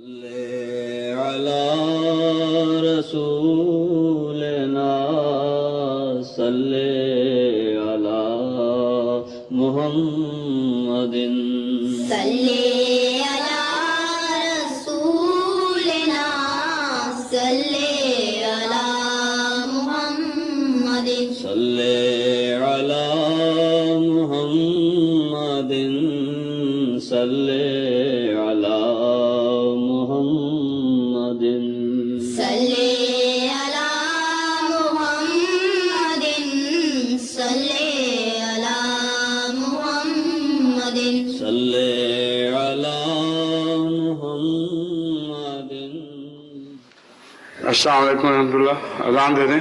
صلی علی رسولنا صلی علی محمد صلی علی رسولنا صلی علی محمد صلی علی محمد صلی علی محمد صلی علی محمد صلی علی محمد صلی علی محمد. السلام علیکم ورحمۃ اللہ. اذان دے دیں.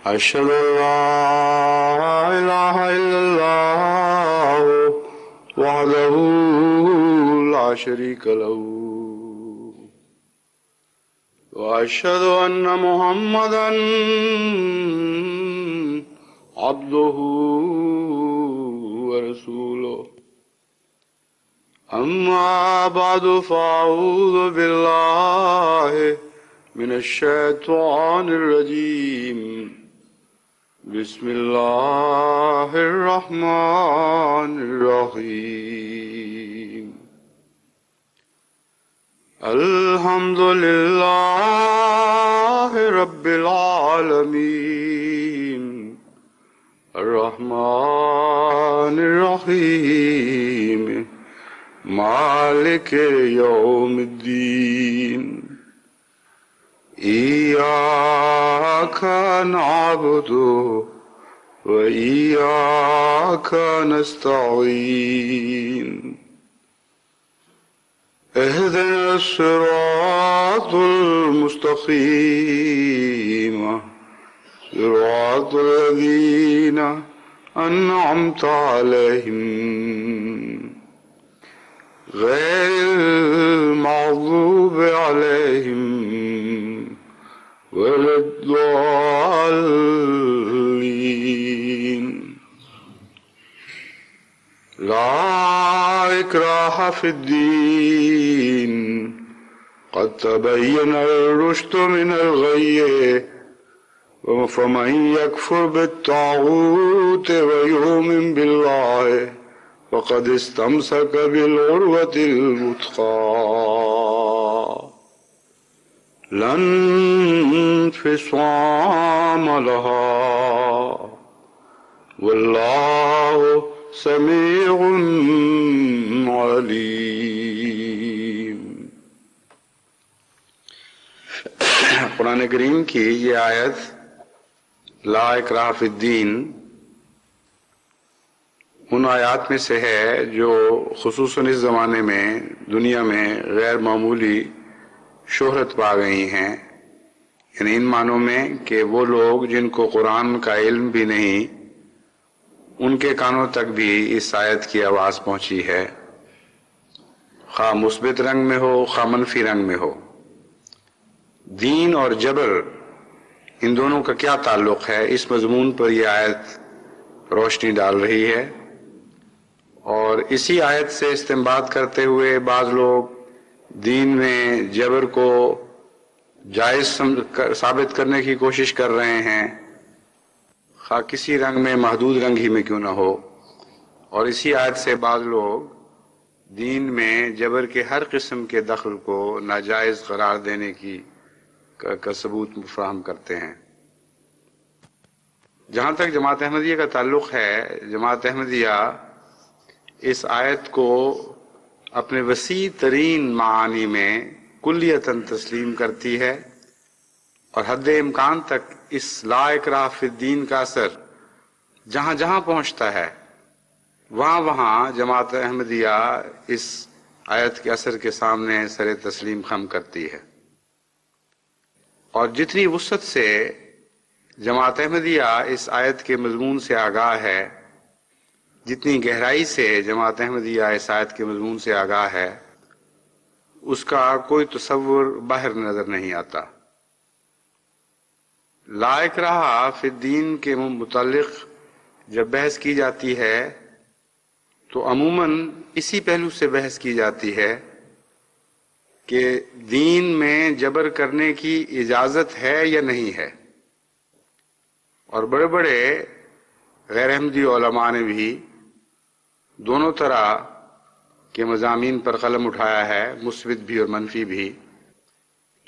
أشهد أن لا إله إلا الله وحده لا شريك له وأشهد أن محمدا عبده ورسوله أما بعد فأعوذ بالله من الشيطان الرجيم بسم الله الرحمن الرحيم الحمد لله رب العالمين الرحمن الرحيم مالك يوم الدين إياك نعبد وإياك نستعين اهدنا الصراط المستقيم صراط الذين أنعمت عليهم غير المغضوب عليهم ولا الضالين لا إكراه في الدين قد تبين الرشد من الغي فمن يكفر بالطاغوت ويؤمن بالله فقد استمسك بالعروة الوثقى لا انفصام لها والله سمیع علیم۔ قرآن کریم کی یہ آیت لا اکراہ فی الدین ان آیات میں سے ہے جو خصوصاً اس زمانے میں دنیا میں غیر معمولی شہرت پا گئی ہیں، یعنی ان معنوں میں کہ وہ لوگ جن کو قرآن کا علم بھی نہیں ان کے کانوں تک بھی اس آیت کی آواز پہنچی ہے، خواہ مثبت رنگ میں ہو خواہ منفی رنگ میں ہو۔ دین اور جبر ان دونوں کا کیا تعلق ہے، اس مضمون پر یہ آیت روشنی ڈال رہی ہے، اور اسی آیت سے استنباط کرتے ہوئے بعض لوگ دین میں جبر کو جائز ثابت کرنے کی کوشش کر رہے ہیں، خواہ کسی رنگ میں محدود رنگ ہی میں کیوں نہ ہو، اور اسی آیت سے بعض لوگ دین میں جبر کے ہر قسم کے دخل کو ناجائز قرار دینے کا ثبوت فراہم کرتے ہیں۔ جہاں تک جماعت احمدیہ کا تعلق ہے، جماعت احمدیہ اس آیت کو اپنے وسیع ترین معانی میں کلیتاً تسلیم کرتی ہے، اور حد امکان تک اس لا اکراہ فی الدین کا اثر جہاں جہاں پہنچتا ہے وہاں وہاں جماعت احمدیہ اس آیت کے اثر کے سامنے سر تسلیم خم کرتی ہے، اور جتنی وسعت سے جماعت احمدیہ اس آیت کے مضمون سے آگاہ ہے، جتنی گہرائی سے جماعت احمدیہ اس آیت کے مضمون سے آگاہ ہے، اس کا کوئی تصور باہر نظر نہیں آتا۔ لا اکراہ فی الدین کے متعلق جب بحث کی جاتی ہے تو عموماً اسی پہلو سے بحث کی جاتی ہے کہ دین میں جبر کرنے کی اجازت ہے یا نہیں ہے، اور بڑے بڑے غیر احمدی علماء نے بھی دونوں طرح کے مضامین پر قلم اٹھایا ہے، مثبت بھی اور منفی بھی،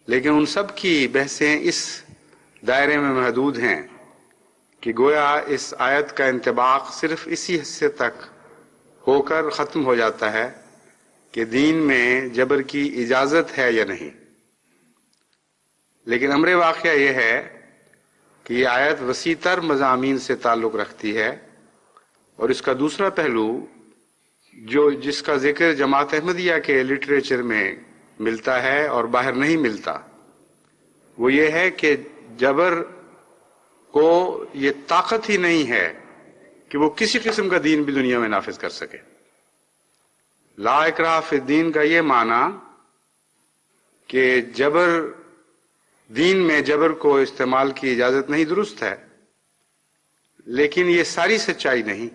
لیکن ان سب کی بحثیں اس دائرے میں محدود ہیں کہ گویا اس آیت کا انطباق صرف اسی حصے تک ہو کر ختم ہو جاتا ہے کہ دین میں جبر کی اجازت ہے یا نہیں۔ لیکن امر واقعہ یہ ہے کہ یہ آیت وسیع تر مضامین سے تعلق رکھتی ہے، اور اس کا دوسرا پہلو جس کا ذکر جماعت احمدیہ کے لٹریچر میں ملتا ہے اور باہر نہیں ملتا، وہ یہ ہے کہ جبر کو یہ طاقت ہی نہیں ہے کہ وہ کسی قسم کا دین بھی دنیا میں نافذ کر سکے۔ لا اکراہ فی الدین کا یہ معنی کہ دین میں جبر کو استعمال کی اجازت نہیں، درست ہے، لیکن یہ ساری سچائی نہیں۔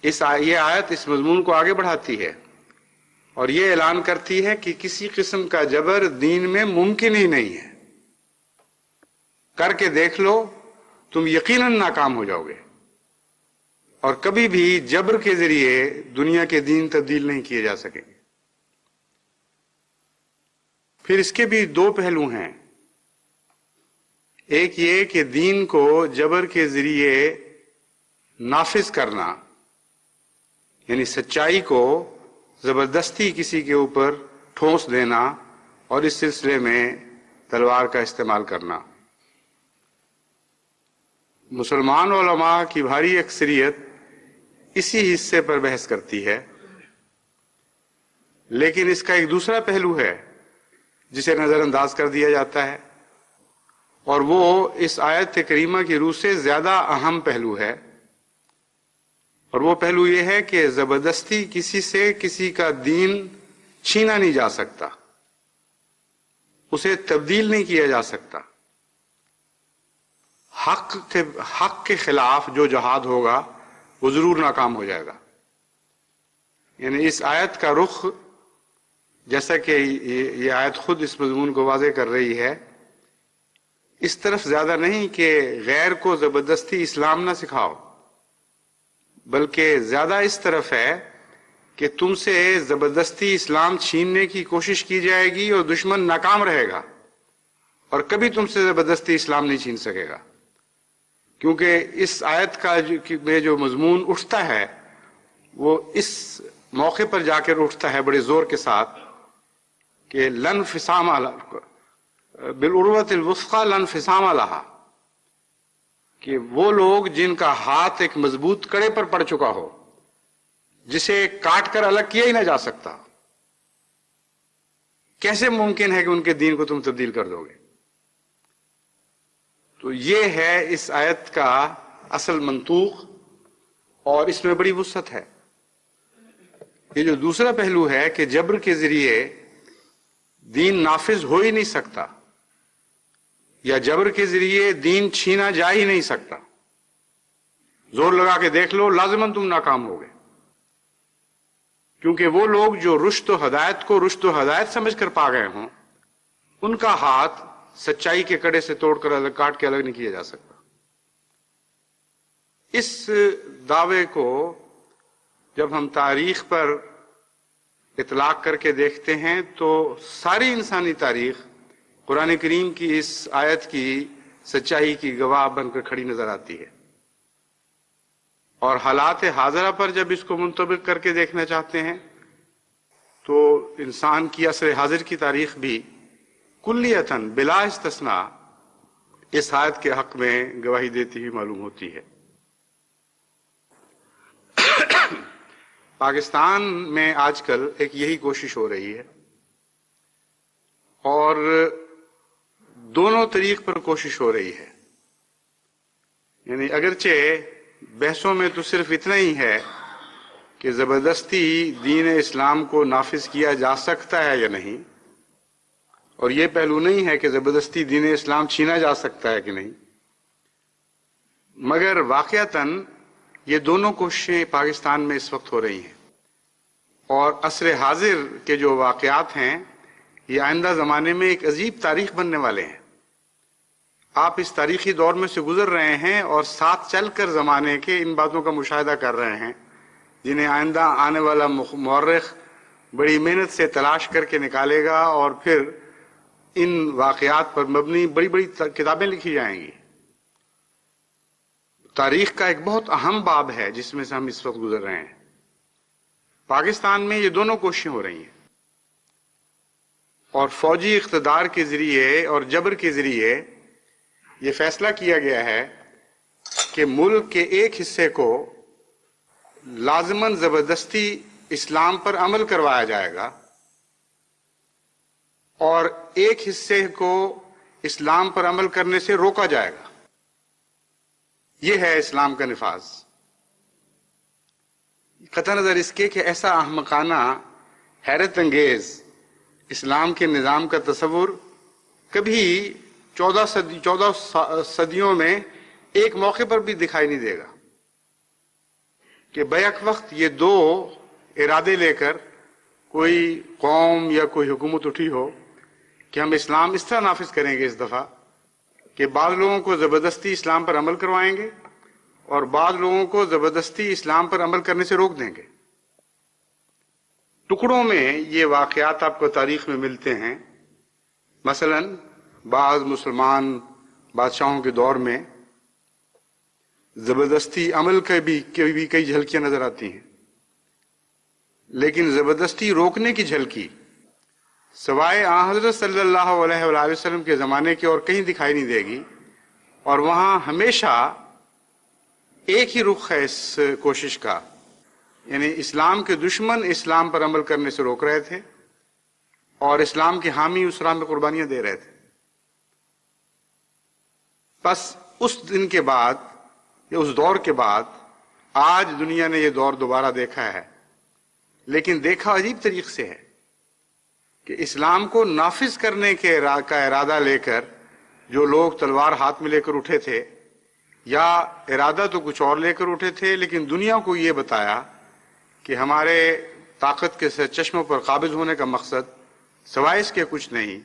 یہ آیت اس مضمون کو آگے بڑھاتی ہے اور یہ اعلان کرتی ہے کہ کسی قسم کا جبر دین میں ممکن ہی نہیں ہے۔ کر کے دیکھ لو، تم یقیناً ناکام ہو جاؤ گے، اور کبھی بھی جبر کے ذریعے دنیا کے دین تبدیل نہیں کیے جا سکیں گے۔ پھر اس کے بھی دو پہلو ہیں۔ ایک یہ کہ دین کو جبر کے ذریعے نافذ کرنا، یعنی سچائی کو زبردستی کسی کے اوپر ٹھونس دینا اور اس سلسلے میں تلوار کا استعمال کرنا۔ مسلمان علماء کی بھاری اکثریت اسی حصے پر بحث کرتی ہے، لیکن اس کا ایک دوسرا پہلو ہے جسے نظر انداز کر دیا جاتا ہے، اور وہ اس آیت کریمہ کی روح سے زیادہ اہم پہلو ہے، اور وہ پہلو یہ ہے کہ زبردستی کسی سے کسی کا دین چھینا نہیں جا سکتا، اسے تبدیل نہیں کیا جا سکتا۔ حق کے خلاف جو جہاد ہوگا وہ ضرور ناکام ہو جائے گا۔ یعنی اس آیت کا رخ، جیسا کہ یہ آیت خود اس مضمون کو واضح کر رہی ہے، اس طرف زیادہ نہیں کہ غیر کو زبردستی اسلام نہ سکھاؤ، بلکہ زیادہ اس طرف ہے کہ تم سے زبردستی اسلام چھیننے کی کوشش کی جائے گی اور دشمن ناکام رہے گا، اور کبھی تم سے زبردستی اسلام نہیں چھین سکے گا، کیونکہ اس آیت کا میں جو مضمون اٹھتا ہے وہ اس موقع پر جا کر اٹھتا ہے بڑے زور کے ساتھ کہ لن فسام بالعروۃ الوثقی لن فسام لہا، کہ وہ لوگ جن کا ہاتھ ایک مضبوط کڑے پر پڑ چکا ہو، جسے کاٹ کر الگ کیا ہی نہ جا سکتا، کیسے ممکن ہے کہ ان کے دین کو تم تبدیل کر دو گے؟ تو یہ ہے اس آیت کا اصل منطوق، اور اس میں بڑی وسعت ہے۔ یہ جو دوسرا پہلو ہے کہ جبر کے ذریعے دین نافذ ہو ہی نہیں سکتا، یا جبر کے ذریعے دین چھینا جا ہی نہیں سکتا، زور لگا کے دیکھ لو، لازماً تم ناکام ہوگے، کیونکہ وہ لوگ جو رشد و ہدایت کو رشد و ہدایت سمجھ کر پا گئے ہوں، ان کا ہاتھ سچائی کے کڑے سے توڑ کر الگ کاٹ کے الگ نہیں کیا جا سکتا۔ اس دعوے کو جب ہم تاریخ پر اطلاق کر کے دیکھتے ہیں تو ساری انسانی تاریخ قرآن کریم کی اس آیت کی سچائی کی گواہ بن کر کھڑی نظر آتی ہے، اور حالات حاضرہ پر جب اس کو منطبق کر کے دیکھنا چاہتے ہیں تو انسان کی عصر حاضر کی تاریخ بھی کلیتاً بلا استثناء اس آیت کے حق میں گواہی دیتی ہوئی معلوم ہوتی ہے۔ پاکستان میں آج کل ایک یہی کوشش ہو رہی ہے، اور دونوں طریق پر کوشش ہو رہی ہے۔ یعنی اگرچہ بحثوں میں تو صرف اتنا ہی ہے کہ زبردستی دین اسلام کو نافذ کیا جا سکتا ہے یا نہیں، اور یہ پہلو نہیں ہے کہ زبردستی دین اسلام چھینا جا سکتا ہے کہ نہیں، مگر واقعتاً یہ دونوں کوششیں پاکستان میں اس وقت ہو رہی ہیں، اور عصر حاضر کے جو واقعات ہیں یہ آئندہ زمانے میں ایک عجیب تاریخ بننے والے ہیں۔ آپ اس تاریخی دور میں سے گزر رہے ہیں اور ساتھ چل کر زمانے کے ان باتوں کا مشاہدہ کر رہے ہیں جنہیں آئندہ آنے والا مورخ بڑی محنت سے تلاش کر کے نکالے گا، اور پھر ان واقعات پر مبنی بڑی بڑی کتابیں لکھی جائیں گی۔ تاریخ کا ایک بہت اہم باب ہے جس میں سے ہم اس وقت گزر رہے ہیں۔ پاکستان میں یہ دونوں کوششیں ہو رہی ہیں، اور فوجی اقتدار کے ذریعے اور جبر کے ذریعے یہ فیصلہ کیا گیا ہے کہ ملک کے ایک حصے کو لازماً زبردستی اسلام پر عمل کروایا جائے گا، اور ایک حصے کو اسلام پر عمل کرنے سے روکا جائے گا۔ یہ ہے اسلام کا نفاذ. قطع نظر اس کے کہ ایسا احمقانہ حیرت انگیز اسلام کے نظام کا تصور کبھی 14 صدیوں میں ایک موقع پر بھی دکھائی نہیں دے گا کہ بیک وقت یہ دو ارادے لے کر کوئی قوم یا کوئی حکومت اٹھی ہو کہ ہم اسلام اس طرح نافذ کریں گے اس دفعہ کہ بعض لوگوں کو زبردستی اسلام پر عمل کروائیں گے اور بعض لوگوں کو زبردستی اسلام پر عمل کرنے سے روک دیں گے. ٹکڑوں میں یہ واقعات آپ کو تاریخ میں ملتے ہیں. مثلا بعض مسلمان بادشاہوں کے دور میں زبردستی عمل کے بھی کئی جھلکیاں نظر آتی ہیں، لیکن زبردستی روکنے کی جھلکی سوائے آن حضرت صلی اللہ علیہ وآلہ وسلم کے زمانے کی اور کہیں دکھائی نہیں دے گی. اور وہاں ہمیشہ ایک ہی رخ ہے اس کوشش کا، یعنی اسلام کے دشمن اسلام پر عمل کرنے سے روک رہے تھے اور اسلام کے حامی اس راہ میں قربانیاں دے رہے تھے. بس اس دن کے بعد یا اس دور کے بعد آج دنیا نے یہ دور دوبارہ دیکھا ہے، لیکن دیکھا عجیب طریقے سے ہے کہ اسلام کو نافذ کرنے کا ارادہ لے کر جو لوگ تلوار ہاتھ میں لے کر اٹھے تھے، یا ارادہ تو کچھ اور لے کر اٹھے تھے لیکن دنیا کو یہ بتایا کہ ہمارے طاقت کے چشموں پر قابض ہونے کا مقصد سوائے اس کے کچھ نہیں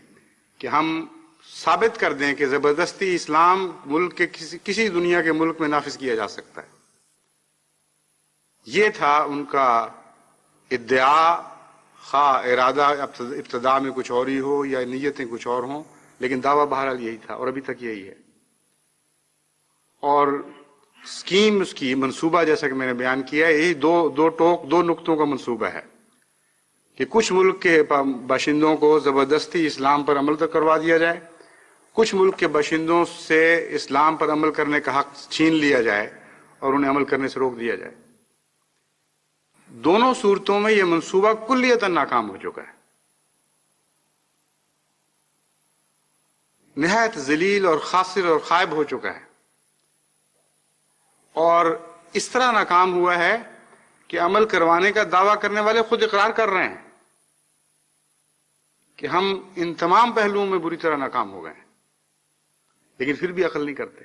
کہ ہم ثابت کر دیں کہ زبردستی اسلام ملک کے کسی دنیا کے ملک میں نافذ کیا جا سکتا ہے. یہ تھا ان کا ادعا، خواہ ارادہ ابتدا میں کچھ اور ہی ہو یا نیتیں کچھ اور ہوں، لیکن دعویٰ بہرحال یہی تھا اور ابھی تک یہی ہے. اور اسکیم اس کی منصوبہ جیسا کہ میں نے بیان کیا ہے، یہی دو نقطوں کا منصوبہ ہے کہ کچھ ملک کے باشندوں کو زبردستی اسلام پر عمل تک کروا دیا جائے، کچھ ملک کے باشندوں سے اسلام پر عمل کرنے کا حق چھین لیا جائے اور انہیں عمل کرنے سے روک دیا جائے. دونوں صورتوں میں یہ منصوبہ کلیتاً ناکام ہو چکا ہے. نہایت ذلیل اور خاسر اور خائب ہو چکا ہے، اور اس طرح ناکام ہوا ہے کہ عمل کروانے کا دعویٰ کرنے والے خود اقرار کر رہے ہیں کہ ہم ان تمام پہلوؤں میں بری طرح ناکام ہو گئے ہیں، لیکن پھر بھی عقل نہیں کرتے.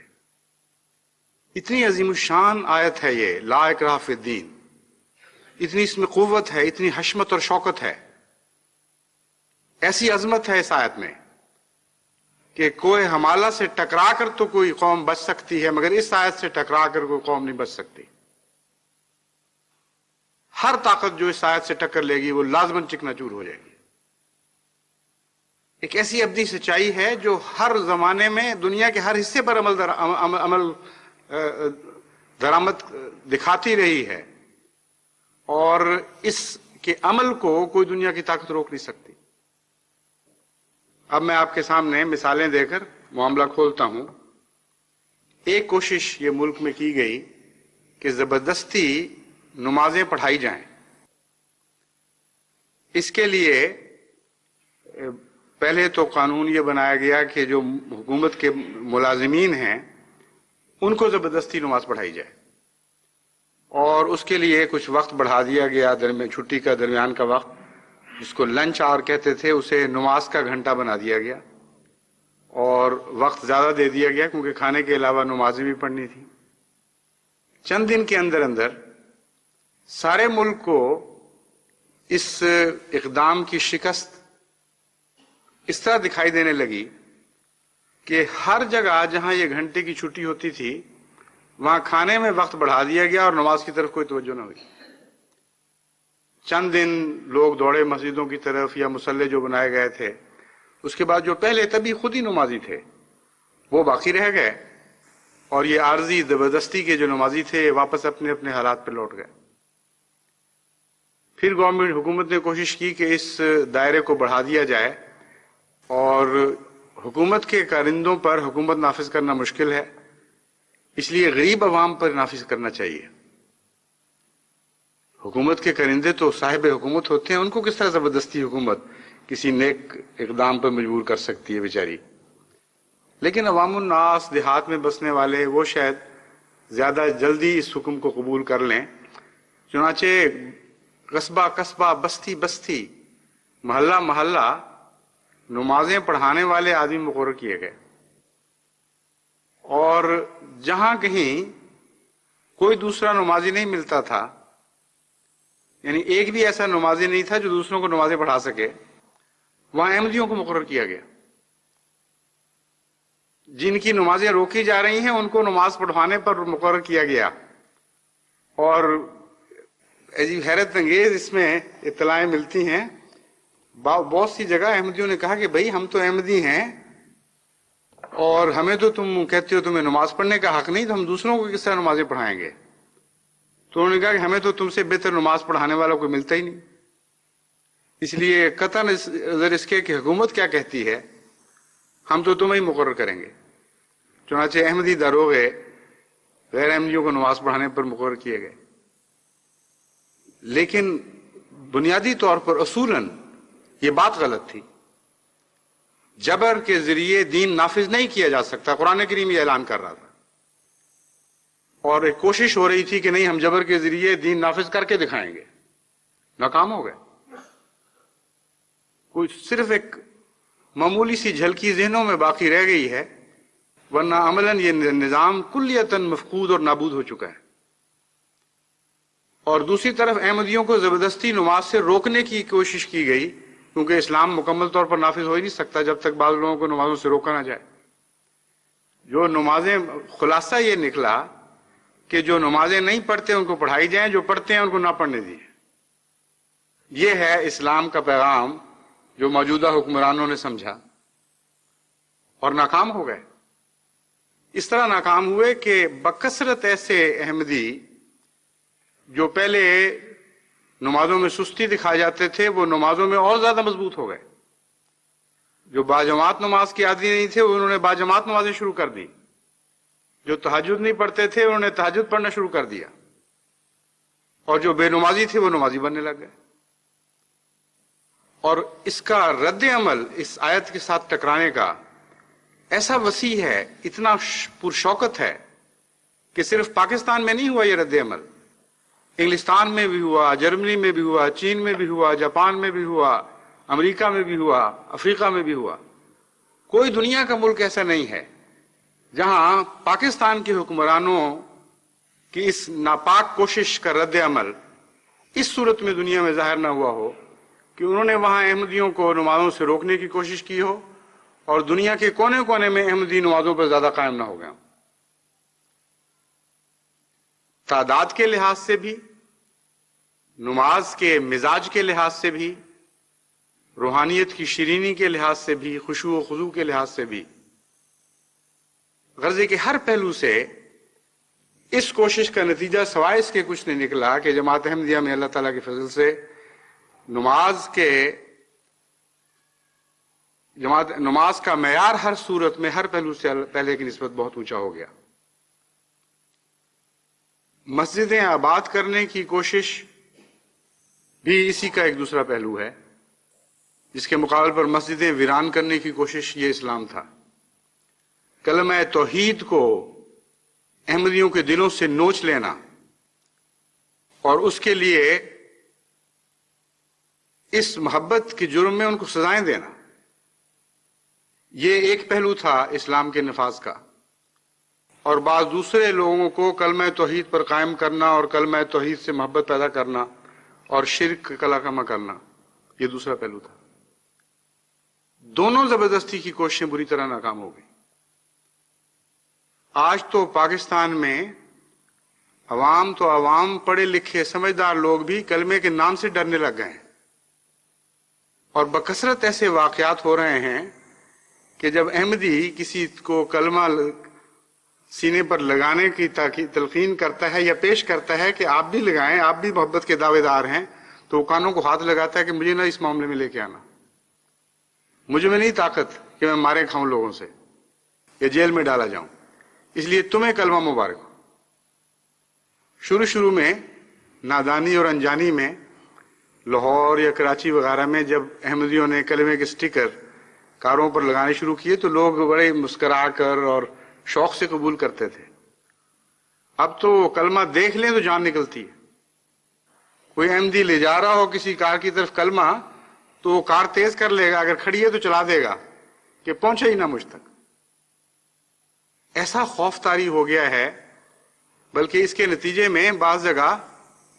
اتنی عظیم الشان آیت ہے یہ لا اکراہ فی الدین، اتنی اس میں قوت ہے، اتنی حشمت اور شوکت ہے، ایسی عظمت ہے اس آیت میں کہ کوئی حمالہ سے ٹکرا کر تو کوئی قوم بچ سکتی ہے، مگر اس آیت سے ٹکرا کر کوئی قوم نہیں بچ سکتی. ہر طاقت جو اس آیت سے ٹکر لے گی وہ لازماً چکنا چور ہو جائے گی. ایک ایسی ابدی سچائی ہے جو ہر زمانے میں دنیا کے ہر حصے پر عمل درآمد دکھاتی رہی ہے، اور اس کے عمل کو کوئی دنیا کی طاقت روک نہیں سکتی. اب میں آپ کے سامنے مثالیں دے کر معاملہ کھولتا ہوں. ایک کوشش یہ ملک میں کی گئی کہ زبردستی نمازیں پڑھائی جائیں. اس کے لیے پہلے تو قانون یہ بنایا گیا کہ جو حکومت کے ملازمین ہیں ان کو زبردستی نماز پڑھائی جائے، اور اس کے لیے کچھ وقت بڑھا دیا گیا، چھٹی کا درمیان کا وقت جس کو لنچ آور کہتے تھے اسے نماز کا گھنٹہ بنا دیا گیا، اور وقت زیادہ دے دیا گیا کیونکہ کھانے کے علاوہ نمازیں بھی پڑھنی تھی. چند دن کے اندر اندر سارے ملک کو اس اقدام کی شکست اس طرح دکھائی دینے لگی کہ ہر جگہ جہاں یہ گھنٹے کی چھٹی ہوتی تھی وہاں کھانے میں وقت بڑھا دیا گیا اور نماز کی طرف کوئی توجہ نہ ہوئی. چند دن لوگ دوڑے مسجدوں کی طرف یا مصلے جو بنائے گئے تھے، اس کے بعد جو پہلے تبھی خود ہی نمازی تھے وہ باقی رہ گئے، اور یہ عارضی زبردستی کے جو نمازی تھے واپس اپنے اپنے حالات پہ لوٹ گئے. پھر گورنمنٹ حکومت نے کوشش کی کہ اس دائرے کو بڑھا دیا جائے، اور حکومت کے کارندوں پر حکومت نافذ کرنا مشکل ہے، اس لیے غریب عوام پر نافذ کرنا چاہیے. حکومت کے کرندے تو صاحب حکومت ہوتے ہیں، ان کو کس طرح زبردستی حکومت کسی نیک اقدام پر مجبور کر سکتی ہے بیچاری. لیکن عوام الناس، دیہات میں بسنے والے، وہ شاید زیادہ جلدی اس حکم کو قبول کر لیں. چنانچہ قصبہ قصبہ، بستی بستی، محلہ محلہ نمازیں پڑھانے والے آدمی مقرر کیے گئے، اور جہاں کہیں کوئی دوسرا نمازی نہیں ملتا تھا، یعنی ایک بھی ایسا نمازی نہیں تھا جو دوسروں کو نمازیں پڑھا سکے، وہاں احمدیوں کو مقرر کیا گیا. جن کی نمازیں روکی جا رہی ہیں ان کو نماز پڑھوانے پر مقرر کیا گیا. اور عجیب حیرت انگیز اس میں اطلاعیں ملتی ہیں، بہت سی جگہ احمدیوں نے کہا کہ بھئی ہم تو احمدی ہیں اور ہمیں تو تم کہتے ہو تمہیں نماز پڑھنے کا حق نہیں، تو ہم دوسروں کو کس طرح نمازیں پڑھائیں گے؟ تو انہوں نے کہا کہ ہمیں تو تم سے بہتر نماز پڑھانے والا کوئی ملتا ہی نہیں، اس لیے قطعاً نظر اس کے کہ حکومت کیا کہتی ہے ہم تو تمہیں ہی مقرر کریں گے. چنانچہ احمدی داروغے غیر احمدیوں کو نماز پڑھانے پر مقرر کیے گئے. لیکن بنیادی طور پر اصولاً یہ بات غلط تھی. جبر کے ذریعے دین نافذ نہیں کیا جا سکتا، قرآن کریم یہ اعلان کر رہا تھا، اور ایک کوشش ہو رہی تھی کہ نہیں ہم جبر کے ذریعے دین نافذ کر کے دکھائیں گے. ناکام ہو گئے. کوئی صرف ایک معمولی سی جھلکی ذہنوں میں باقی رہ گئی ہے، ورنہ عملاً یہ نظام کلیتاً مفقود اور نابود ہو چکا ہے. اور دوسری طرف احمدیوں کو زبردستی نماز سے روکنے کی کوشش کی گئی، کیونکہ اسلام مکمل طور پر نافذ ہو ہی نہیں سکتا جب تک بعض لوگوں کو نمازوں سے روکا نہ جائے. جو نمازیں، خلاصہ یہ نکلا کہ جو نمازیں نہیں پڑھتے ان کو پڑھائی جائیں، جو پڑھتے ہیں ان کو نہ پڑھنے دیں. یہ ہے اسلام کا پیغام جو موجودہ حکمرانوں نے سمجھا اور ناکام ہو گئے. اس طرح ناکام ہوئے کہ بکثرت ایسے احمدی جو پہلے نمازوں میں سستی دکھائے جاتے تھے وہ نمازوں میں اور زیادہ مضبوط ہو گئے. جو باجماعت نماز کے عادی نہیں تھے انہوں نے باجماعت نمازیں شروع کر دی. جو تہجد نہیں پڑھتے تھے انہوں نے تہجد پڑھنا شروع کر دیا، اور جو بے نمازی تھے وہ نمازی بننے لگ گئے. اور اس کا رد عمل اس آیت کے ساتھ ٹکرانے کا ایسا وسیع ہے، اتنا پرشوکت ہے کہ صرف پاکستان میں نہیں ہوا یہ رد عمل، انگلستان میں بھی ہوا، جرمنی میں بھی ہوا، چین میں بھی ہوا، جاپان میں بھی ہوا، امریکہ میں بھی ہوا، افریقہ میں بھی ہوا. کوئی دنیا کا ملک ایسا نہیں ہے جہاں پاکستان کے حکمرانوں کی اس ناپاک کوشش کا رد عمل اس صورت میں دنیا میں ظاہر نہ ہوا ہو کہ انہوں نے وہاں احمدیوں کو نمازوں سے روکنے کی کوشش کی ہو، اور دنیا کے کونے کونے میں احمدی نمازوں پر زیادہ قائم نہ ہو گئے. تعداد کے لحاظ سے بھی، نماز کے مزاج کے لحاظ سے بھی، روحانیت کی شیرینی کے لحاظ سے بھی، خشوع و خضوع کے لحاظ سے بھی، غرضے کے ہر پہلو سے اس کوشش کا نتیجہ سوائے اس کے کچھ نہیں نکلا کہ جماعت احمدیہ میں اللہ تعالیٰ کے فضل سے نماز کا معیار ہر صورت میں ہر پہلو سے پہلے کی نسبت بہت اونچا ہو گیا. مسجدیں آباد کرنے کی کوشش بھی اسی کا ایک دوسرا پہلو ہے، جس کے مقابل پر مسجدیں ویران کرنے کی کوشش یہ اسلام تھا. کلمہ توحید کو احمدیوں کے دلوں سے نوچ لینا اور اس کے لیے اس محبت کے جرم میں ان کو سزائیں دینا، یہ ایک پہلو تھا اسلام کے نفاذ کا. اور بعض دوسرے لوگوں کو کلمہ توحید پر قائم کرنا اور کلمہ توحید سے محبت پیدا کرنا اور شرک کلامہ کرنا، یہ دوسرا پہلو تھا. دونوں زبردستی کی کوششیں بری طرح ناکام ہو گئی. آج تو پاکستان میں عوام پڑھے لکھے سمجھدار لوگ بھی کلمے کے نام سے ڈرنے لگ گئے ہیں، اور بکثرت ایسے واقعات ہو رہے ہیں کہ جب احمدی کسی کو کلمہ سینے پر لگانے کی تلقین کرتا ہے یا پیش کرتا ہے کہ آپ بھی لگائیں، آپ بھی محبت کے دعوے دار ہیں، تو وہ کانوں کو ہاتھ لگاتا ہے کہ مجھے نہ اس معاملے میں لے کے آنا، مجھے میں نہیں طاقت کہ میں مارے کھاؤں لوگوں سے یا جیل میں ڈالا جاؤں، اس لیے تمہیں کلمہ مبارک ہو. شروع میں نادانی اور انجانی میں لاہور یا کراچی وغیرہ میں جب احمدیوں نے کلمے کے سٹیکر کاروں پر لگانے شروع کیے تو لوگ بڑے مسکرا کر اور شوق سے قبول کرتے تھے. اب تو کلمہ دیکھ لیں تو جان نکلتی ہے. کوئی احمدی لے جا رہا ہو کسی کار کی طرف کلمہ تو وہ کار تیز کر لے گا، اگر کھڑی ہے تو چلا دے گا کہ پہنچے ہی نہ مجھ تک. ایسا خوف طاری ہو گیا ہے، بلکہ اس کے نتیجے میں بعض جگہ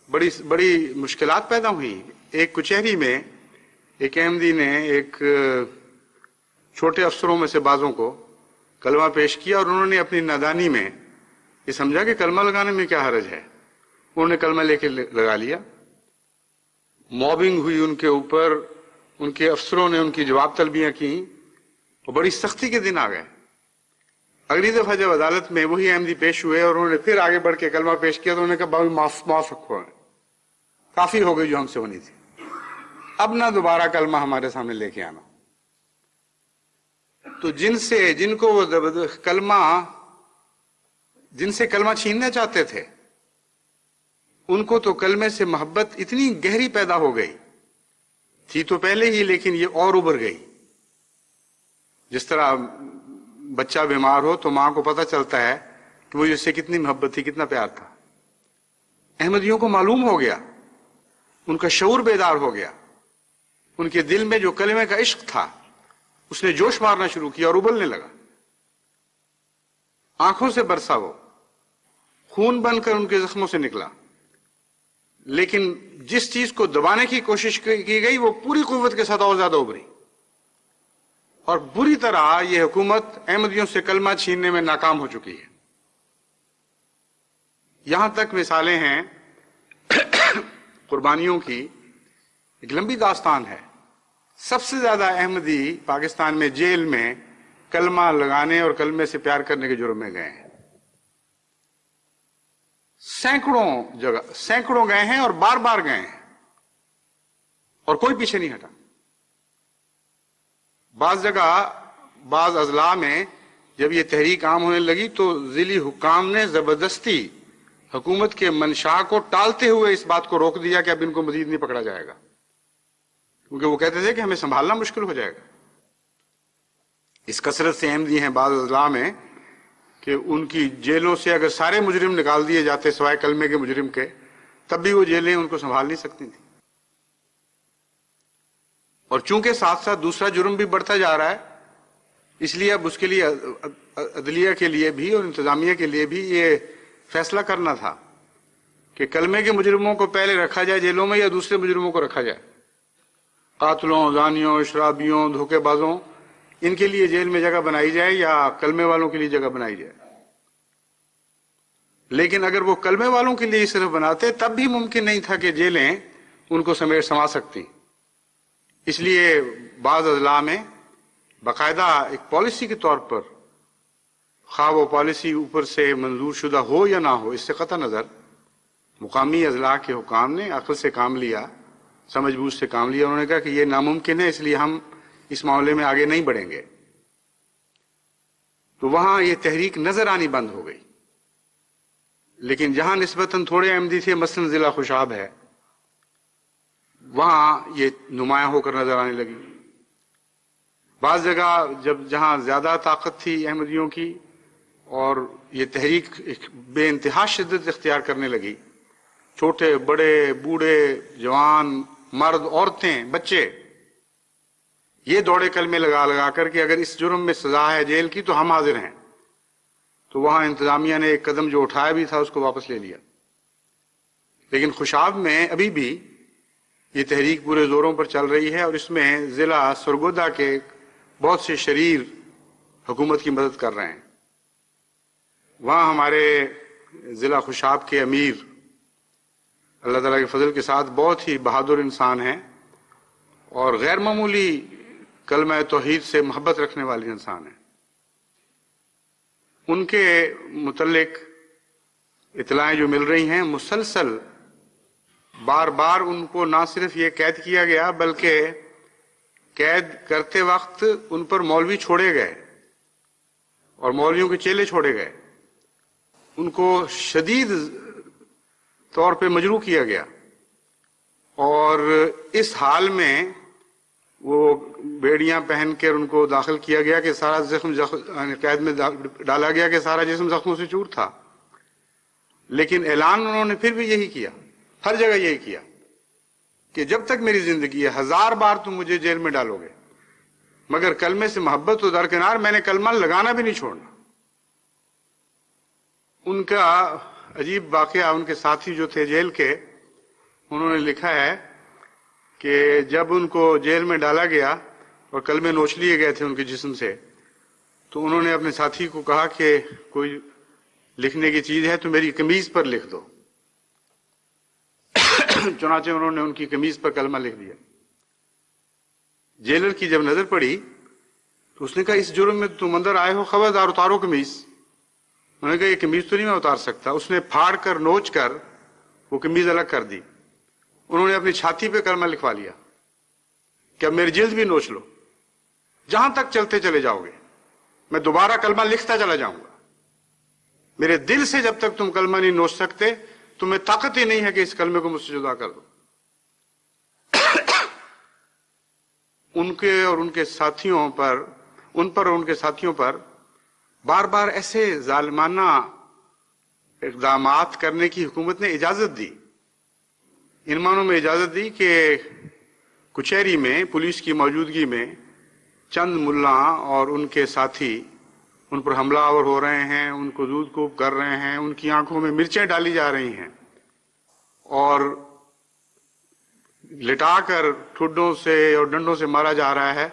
بڑی مشکلات پیدا ہوئی. ایک کچہری میں ایک احمدی نے ایک چھوٹے افسروں میں سے بعضوں کو کلمہ پیش کیا، اور انہوں نے اپنی نادانی میں یہ سمجھا کہ کلمہ لگانے میں کیا حرج ہے. انہوں نے کلمہ لے کے لگا لیا. موبنگ ہوئی ان کے اوپر، ان کے افسروں نے ان کی جواب طلبیاں کی، اور بڑی سختی کے دن آ گئے. اگلی دفعہ جب عدالت میں وہی احمدی پیش ہوئے اور انہوں نے پھر آگے بڑھ کے کلمہ پیش کیا تو انہوں نے کہا بابی معاف رکھو، کافی ہو گئی جو ہم سے ہونی تھی، اب نہ دوبارہ کلمہ ہمارے سامنے لے کے آنا. تو جن کو وہ جن سے کلمہ چھیننا چاہتے تھے ان کو تو کلمے سے محبت اتنی گہری پیدا ہو گئی تھی تو پہلے ہی، لیکن یہ اور ابھر گئی. جس طرح بچہ بیمار ہو تو ماں کو پتہ چلتا ہے کہ وہ اس سے کتنی محبت تھی، کتنا پیار تھا. احمدیوں کو معلوم ہو گیا، ان کا شعور بیدار ہو گیا، ان کے دل میں جو کلمے کا عشق تھا اس نے جوش مارنا شروع کیا اور ابلنے لگا. آنکھوں سے برسا، وہ خون بن کر ان کے زخموں سے نکلا. لیکن جس چیز کو دبانے کی کوشش کی گئی وہ پوری قوت کے ساتھ اور زیادہ ابھری، اور بری طرح یہ حکومت احمدیوں سے کلمہ چھیننے میں ناکام ہو چکی ہے. یہاں تک مثالیں ہیں قربانیوں کی، ایک لمبی داستان ہے. سب سے زیادہ احمدی پاکستان میں جیل میں کلمہ لگانے اور کلمے سے پیار کرنے کے جرم میں گئے ہیں. سینکڑوں گئے ہیں اور بار بار گئے ہیں، اور کوئی پیچھے نہیں ہٹا. بعض جگہ بعض اضلاع میں جب یہ تحریک عام ہونے لگی تو ضلعی حکام نے زبردستی حکومت کے منشا کو ٹالتے ہوئے اس بات کو روک دیا کہ اب ان کو مزید نہیں پکڑا جائے گا، کیونکہ وہ کہتے تھے کہ ہمیں سنبھالنا مشکل ہو جائے گا. اس کثرت سے احمدی ہیں بعض اضلاع میں کہ ان کی جیلوں سے اگر سارے مجرم نکال دیے جاتے سوائے کلمے کے مجرم کے، تب بھی وہ جیلیں ان کو سنبھال نہیں سکتی تھیں. اور چونکہ ساتھ ساتھ دوسرا جرم بھی بڑھتا جا رہا ہے، اس لیے اب اس کے لیے عدلیہ کے لیے بھی اور انتظامیہ کے لیے بھی یہ فیصلہ کرنا تھا کہ کلمے کے مجرموں کو پہلے رکھا جائے جیلوں میں یا دوسرے مجرموں کو رکھا جائے. قاتلوں، زانیوں، شرابیوں، دھوکے بازوں، ان کے لیے جیل میں جگہ بنائی جائے یا کلمے والوں کے لیے جگہ بنائی جائے. لیکن اگر وہ کلمے والوں کے لیے صرف بناتے تب بھی ممکن نہیں تھا کہ جیلیں ان کو سما سکتی. اس لیے بعض اضلاع میں باقاعدہ ایک پالیسی کے طور پر، خواہ وہ پالیسی اوپر سے منظور شدہ ہو یا نہ ہو، اس سے قطع نظر مقامی اضلاع کے حکام نے عقل سے کام لیا، سمجھ بوجھ سے کام لیا. انہوں نے کہا کہ یہ ناممکن ہے، اس لیے ہم اس معاملے میں آگے نہیں بڑھیں گے. تو وہاں یہ تحریک نظر آنی بند ہو گئی. لیکن جہاں نسبتاً تھوڑے احمدی تھے، مثلاً ضلع خوشاب ہے، وہاں یہ نمایاں ہو کر نظر آنے لگی. بعض جگہ جہاں زیادہ طاقت تھی احمدیوں کی اور یہ تحریک بے انتہا شدت اختیار کرنے لگی، چھوٹے بڑے بوڑھے جوان مرد عورتیں بچے یہ دوڑے کلمے لگا کر کے اگر اس جرم میں سزا ہے جیل کی تو ہم حاضر ہیں. تو وہاں انتظامیہ نے ایک قدم جو اٹھایا بھی تھا اس کو واپس لے لیا. لیکن خوشاب میں ابھی بھی یہ تحریک پورے زوروں پر چل رہی ہے، اور اس میں ضلع سرگودا کے بہت سے شریر حکومت کی مدد کر رہے ہیں. وہاں ہمارے ضلع خوشاب کے امیر اللہ تعالیٰ کے فضل کے ساتھ بہت ہی بہادر انسان ہیں اور غیر معمولی کلمہ توحید سے محبت رکھنے والے انسان ہیں. ان کے متعلق اطلاعیں جو مل رہی ہیں، مسلسل بار بار ان کو نہ صرف یہ قید کیا گیا بلکہ قید کرتے وقت ان پر مولوی چھوڑے گئے اور مولویوں کے چیلے چھوڑے گئے. ان کو شدید طور پہ مجروح کیا گیا، اور اس حال میں وہ بیڑیاں پہن کر ان کو داخل کیا گیا کہ سارا قید میں ڈالا گیا کہ سارا جسم زخموں سے چور تھا. لیکن اعلان انہوں نے پھر بھی یہی کیا، ہر جگہ یہی کیا کہ جب تک میری زندگی ہے 1000 بار تم مجھے جیل میں ڈالو گے مگر کلمے سے محبت تو درکنار، میں نے کلمہ لگانا بھی نہیں چھوڑنا۔ ان کا عجیب واقعہ، ان کے ساتھی جو تھے جیل کے، انہوں نے لکھا ہے کہ جب ان کو جیل میں ڈالا گیا اور کلمے نوچ لیے گئے تھے ان کے جسم سے، تو انہوں نے اپنے ساتھی کو کہا کہ کوئی لکھنے کی چیز ہے تو میری قمیض پر لکھ دو۔ چنانچہ انہوں نے ان کی قمیض پر کلمہ لکھ دیا۔ جیلر کی جب نظر پڑی تو اس نے کہا اس جرم میں تم اندر آئے ہو، خبردار اتارو قمیض۔ انہوں نے کہا یہ قمیض تو نہیں میں اتار سکتا۔ اس نے پھاڑ کر نوچ کر وہ قمیض الگ کر دی۔ انہوں نے اپنی چھاتی پہ کلمہ لکھوا لیا کہ اب میری جلد بھی نوچ لو، جہاں تک چلتے چلے جاؤ گے میں دوبارہ کلمہ لکھتا چلا جاؤں گا، میرے دل سے جب تک تم کلمہ نہیں نوچ سکتے تمہیں طاقت ہی نہیں ہے کہ اس کلمے کو مجھ سے جدا کر دو۔ ان پر اور ان کے ساتھیوں پر بار بار ایسے ظالمانہ اقدامات کرنے کی حکومت نے اجازت دی۔ ان معنوں میں اجازت دی کہ کچہری میں پولیس کی موجودگی میں چند ملا اور ان کے ساتھی ان پر حملہ آور ہو رہے ہیں، ان کو دودھ کوب کر رہے ہیں، ان کی آنکھوں میں مرچیں ڈالی جا رہی ہیں اور لٹا کر ٹھڈوں سے اور ڈنڈوں سے مارا جا رہا ہے،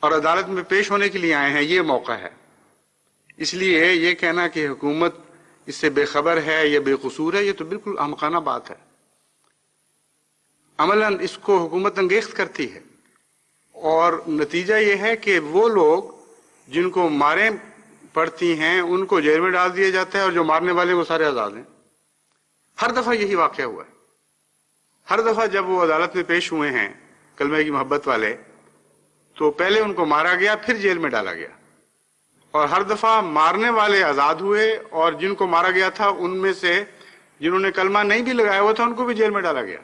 اور عدالت میں پیش ہونے کے لیے آئے ہیں۔ یہ موقع ہے، اس لیے یہ کہنا کہ حکومت اس سے بے خبر ہے یا بے قصور ہے، یہ تو بالکل احمقانہ بات ہے۔ عملاً اس کو حکومت انگیخت کرتی ہے، اور نتیجہ یہ ہے کہ وہ لوگ جن کو ماریں پڑتی ہیں ان کو جیل میں ڈال دیا جاتا ہے، اور جو مارنے والے وہ سارے آزاد ہیں۔ ہر دفعہ یہی واقعہ ہوا ہے۔ ہر دفعہ جب وہ عدالت میں پیش ہوئے ہیں کلمہ کی محبت والے، تو پہلے ان کو مارا گیا، پھر جیل میں ڈالا گیا، اور ہر دفعہ مارنے والے آزاد ہوئے، اور جن کو مارا گیا تھا ان میں سے جنہوں نے کلمہ نہیں بھی لگایا ہوا تھا ان کو بھی جیل میں ڈالا گیا۔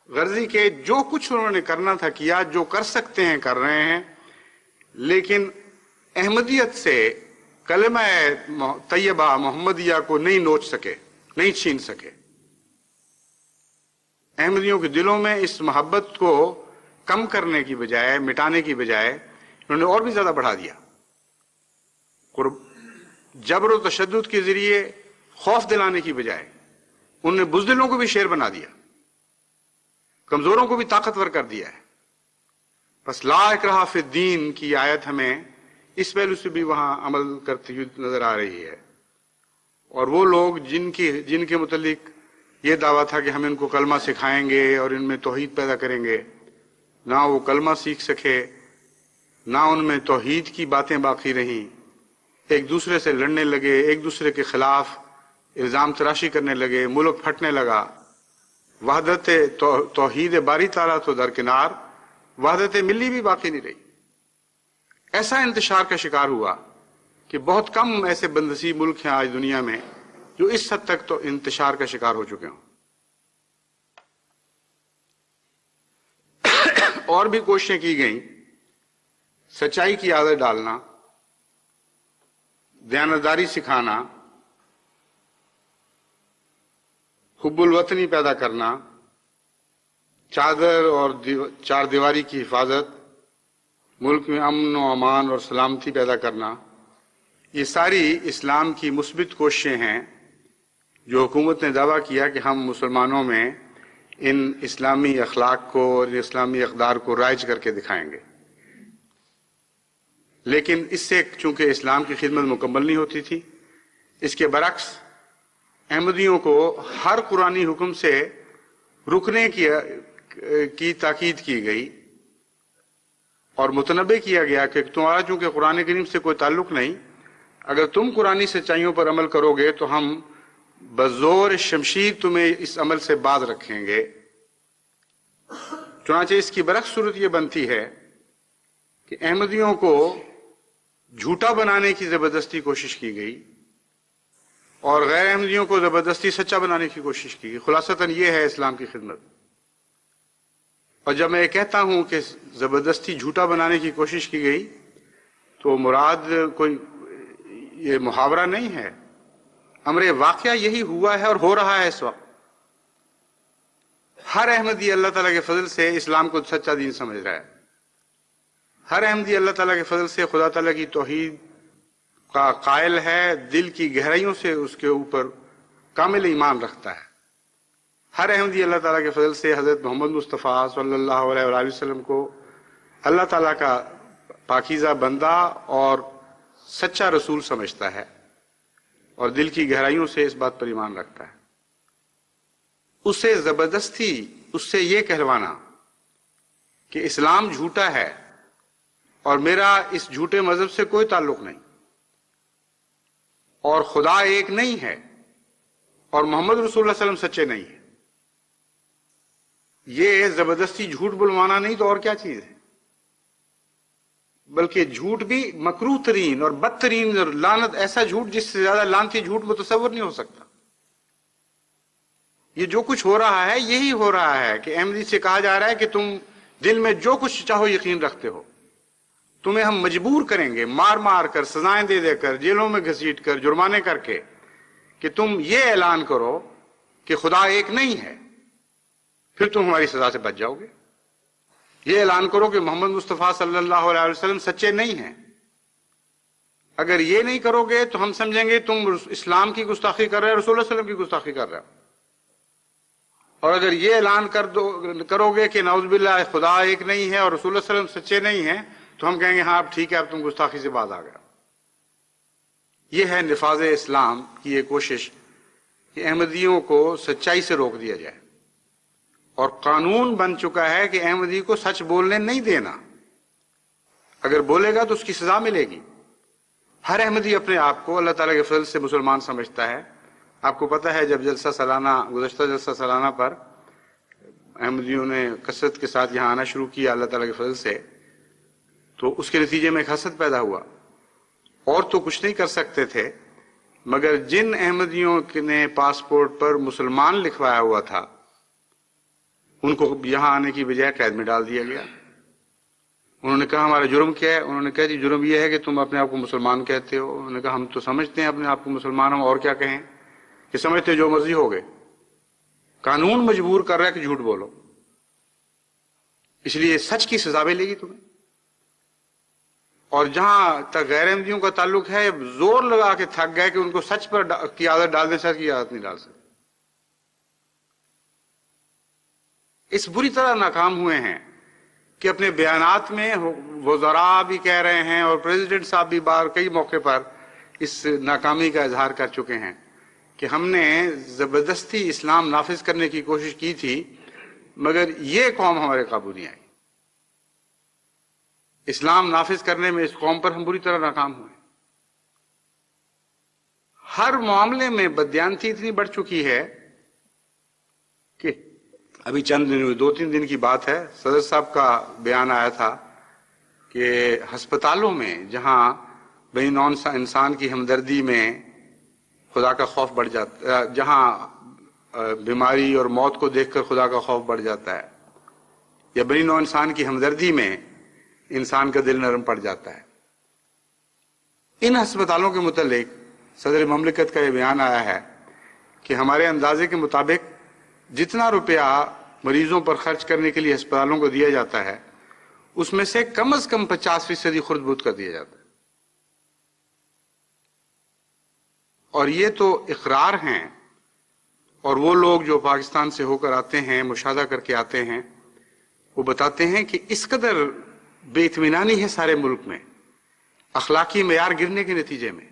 غرضی کہ جو کچھ انہوں نے کرنا تھا کیا، جو کر سکتے ہیں کر رہے ہیں، لیکن احمدیت سے کلمہ طیبہ محمدیہ کو نہیں نوچ سکے، نہیں چھین سکے۔ احمدیوں کے دلوں میں اس محبت کو کم کرنے کی بجائے، مٹانے کی بجائے، انہوں نے اور بھی زیادہ بڑھا دیا۔ جبر و تشدد کے ذریعے خوف دلانے کی بجائے انہوں نے بزدلوں کو بھی شیر بنا دیا، کمزوروں کو بھی طاقتور کر دیا ہے۔ بس لا اکراہ فی الدین کی آیت ہمیں اس پہلو سے بھی وہاں عمل کرتی ہوئی نظر آ رہی ہے، اور وہ لوگ جن کے متعلق یہ دعویٰ تھا کہ ہم ان کو کلمہ سکھائیں گے اور ان میں توحید پیدا کریں گے، نہ وہ کلمہ سیکھ سکے، نہ ان میں توحید کی باتیں باقی رہیں، ایک دوسرے سے لڑنے لگے، ایک دوسرے کے خلاف الزام تراشی کرنے لگے، ملک پھٹنے لگا۔ وحدت توحید باری تعالیٰ تو درکنار، وحدت ملی بھی باقی نہیں رہی۔ ایسا انتشار کا شکار ہوا کہ بہت کم ایسے بندسی ملک ہیں آج دنیا میں جو اس حد تک تو انتشار کا شکار ہو چکے ہوں۔ اور بھی کوششیں کی گئیں سچائی کی عادت ڈالنا، دیانتداری سکھانا، حب الوطنی پیدا کرنا، چادر اور چار دیواری کی حفاظت، ملک میں امن و امان اور سلامتی پیدا کرنا، یہ ساری اسلام کی مثبت کوششیں ہیں جو حکومت نے دعویٰ کیا کہ ہم مسلمانوں میں ان اسلامی اخلاق کو اور اسلامی اقدار کو رائج کر کے دکھائیں گے۔ لیکن اس سے چونکہ اسلام کی خدمت مکمل نہیں ہوتی تھی، اس کے برعکس احمدیوں کو ہر قرآنی حکم سے رکنے کی تاکید کی گئی اور متنبع کیا گیا کہ تمہارا چونکہ قرآن کریم سے کوئی تعلق نہیں، اگر تم قرآنی سچائیوں پر عمل کرو گے تو ہم بزور شمشیر تمہیں اس عمل سے باز رکھیں گے۔ چنانچہ اس کی برعکس صورت یہ بنتی ہے کہ احمدیوں کو جھوٹا بنانے کی زبردستی کوشش کی گئی اور غیر احمدیوں کو زبردستی سچا بنانے کی کوشش کی گئی۔ خلاصتاً یہ ہے اسلام کی خدمت۔ اور جب میں یہ کہتا ہوں کہ زبردستی جھوٹا بنانے کی کوشش کی گئی تو مراد کوئی یہ محاورہ نہیں ہے، امر واقعہ یہی ہوا ہے اور ہو رہا ہے اس وقت۔ ہر احمدی اللہ تعالیٰ کے فضل سے اسلام کو سچا دین سمجھ رہا ہے، ہر احمدی اللہ تعالیٰ کے فضل سے خدا تعالیٰ کی توحید کا قائل ہے، دل کی گہرائیوں سے اس کے اوپر کامل ایمان رکھتا ہے۔ ہر احمدی اللہ تعالیٰ کے فضل سے حضرت محمد مصطفیٰ صلی اللہ علیہ وآلہ وسلم کو اللہ تعالیٰ کا پاکیزہ بندہ اور سچا رسول سمجھتا ہے، اور دل کی گہرائیوں سے اس بات پر ایمان رکھتا ہے۔ اسے زبردستی اس سے یہ کہلوانا کہ اسلام جھوٹا ہے اور میرا اس جھوٹے مذہب سے کوئی تعلق نہیں، اور خدا ایک نہیں ہے، اور محمد رسول اللہ صلی اللہ علیہ وسلم سچے نہیں ہیں، یہ زبردستی جھوٹ بلوانا نہیں تو اور کیا چیز ہے؟ بلکہ جھوٹ بھی مکروہ ترین اور بدترین، اور لعنت ایسا جھوٹ جس سے زیادہ لعنتی جھوٹ متصور نہیں ہو سکتا۔ یہ جو کچھ ہو رہا ہے یہی ہو رہا ہے کہ احمدی سے کہا جا رہا ہے کہ تم دل میں جو کچھ چاہو یقین رکھتے ہو، تمہیں ہم مجبور کریں گے مار مار کر، سزائیں دے دے کر، جیلوں میں گھسیٹ کر، جرمانے کر کے، کہ تم یہ اعلان کرو کہ خدا ایک نہیں ہے، پھر تم ہماری سزا سے بچ جاؤ گے۔ یہ اعلان کرو کہ محمد مصطفیٰ صلی اللہ علیہ وسلم سچے نہیں ہیں۔ اگر یہ نہیں کرو گے تو ہم سمجھیں گے تم اسلام کی گستاخی کر رہے ہو، رسول اللہ علیہ وسلم کی گستاخی کر رہے ہو۔ اور اگر یہ اعلان کرو گے کہ نعوذ باللہ خدا ایک نہیں ہے اور رسول اللہ علیہ وسلم سچے نہیں ہیں، تو ہم کہیں گے ہاں اب ٹھیک ہے، اب تم گستاخی سے باز آ گئے۔ یہ ہے نفاذ اسلام کی یہ کوشش کہ احمدیوں کو سچائی سے روک دیا جائے، اور قانون بن چکا ہے کہ احمدی کو سچ بولنے نہیں دینا، اگر بولے گا تو اس کی سزا ملے گی۔ ہر احمدی اپنے آپ کو اللہ تعالیٰ کے فضل سے مسلمان سمجھتا ہے۔ آپ کو پتہ ہے جب گزشتہ جلسہ سالانہ پر احمدیوں نے کثرت کے ساتھ یہاں آنا شروع کیا اللہ تعالیٰ کے فضل سے، تو اس کے نتیجے میں ایک حسد پیدا ہوا، اور تو کچھ نہیں کر سکتے تھے، مگر جن احمدیوں نے پاسپورٹ پر مسلمان لکھوایا ہوا تھا ان کو یہاں آنے کی بجائے قید میں ڈال دیا گیا۔ انہوں نے کہا ہمارا جرم کیا ہے؟ انہوں نے کہا جی جرم یہ ہے کہ تم اپنے آپ کو مسلمان کہتے ہو۔ انہوں نے کہا ہم تو سمجھتے ہیں اپنے آپ کو مسلمان، ہم اور کیا کہیں کہ سمجھتے جو مرضی ہو گئے۔ قانون مجبور کر رہا ہے کہ جھوٹ بولو، اس لیے سچ کی سزا ملے گی تمہیں۔ اور جہاں تک غیر احمدیوں کا تعلق ہے، زور لگا کے تھک گئے کہ ان کو سچ پر کی عادت ڈال دیں، سچ کی عادت نہیں ڈال سکتے۔ اس بری طرح ناکام ہوئے ہیں کہ اپنے بیانات میں وزراء بھی کہہ رہے ہیں اور پریزیڈنٹ صاحب بھی کئی موقع پر اس ناکامی کا اظہار کر چکے ہیں کہ ہم نے زبردستی اسلام نافذ کرنے کی کوشش کی تھی، مگر یہ قوم ہمارے قابو نہیں آئی۔ اسلام نافذ کرنے میں اس قوم پر ہم بری طرح ناکام ہوئے۔ ہر معاملے میں بددیانتی اتنی بڑھ چکی ہے کہ ابھی چند دن 2-3 دن کی بات ہے، صدر صاحب کا بیان آیا تھا کہ ہسپتالوں میں جہاں بین نوع انسان کی ہمدردی میں خدا کا خوف بڑھ جاتا، جہاں بیماری اور موت کو دیکھ کر خدا کا خوف بڑھ جاتا ہے، یا بین نوع انسان کی ہمدردی میں انسان کا دل نرم پڑ جاتا ہے، ان ہسپتالوں کے متعلق صدر مملکت کا یہ بیان آیا ہے کہ ہمارے اندازے کے مطابق جتنا روپیہ مریضوں پر خرچ کرنے کے لیے ہسپتالوں کو دیا جاتا ہے، اس میں سے کم از کم 50% خرد بہت کر دیا جاتا ہے۔ اور یہ تو اقرار ہیں، اور وہ لوگ جو پاکستان سے ہو کر آتے ہیں، مشاہدہ کر کے آتے ہیں، وہ بتاتے ہیں کہ اس قدر بے اطمینانی ہے سارے ملک میں، اخلاقی معیار گرنے کے نتیجے میں،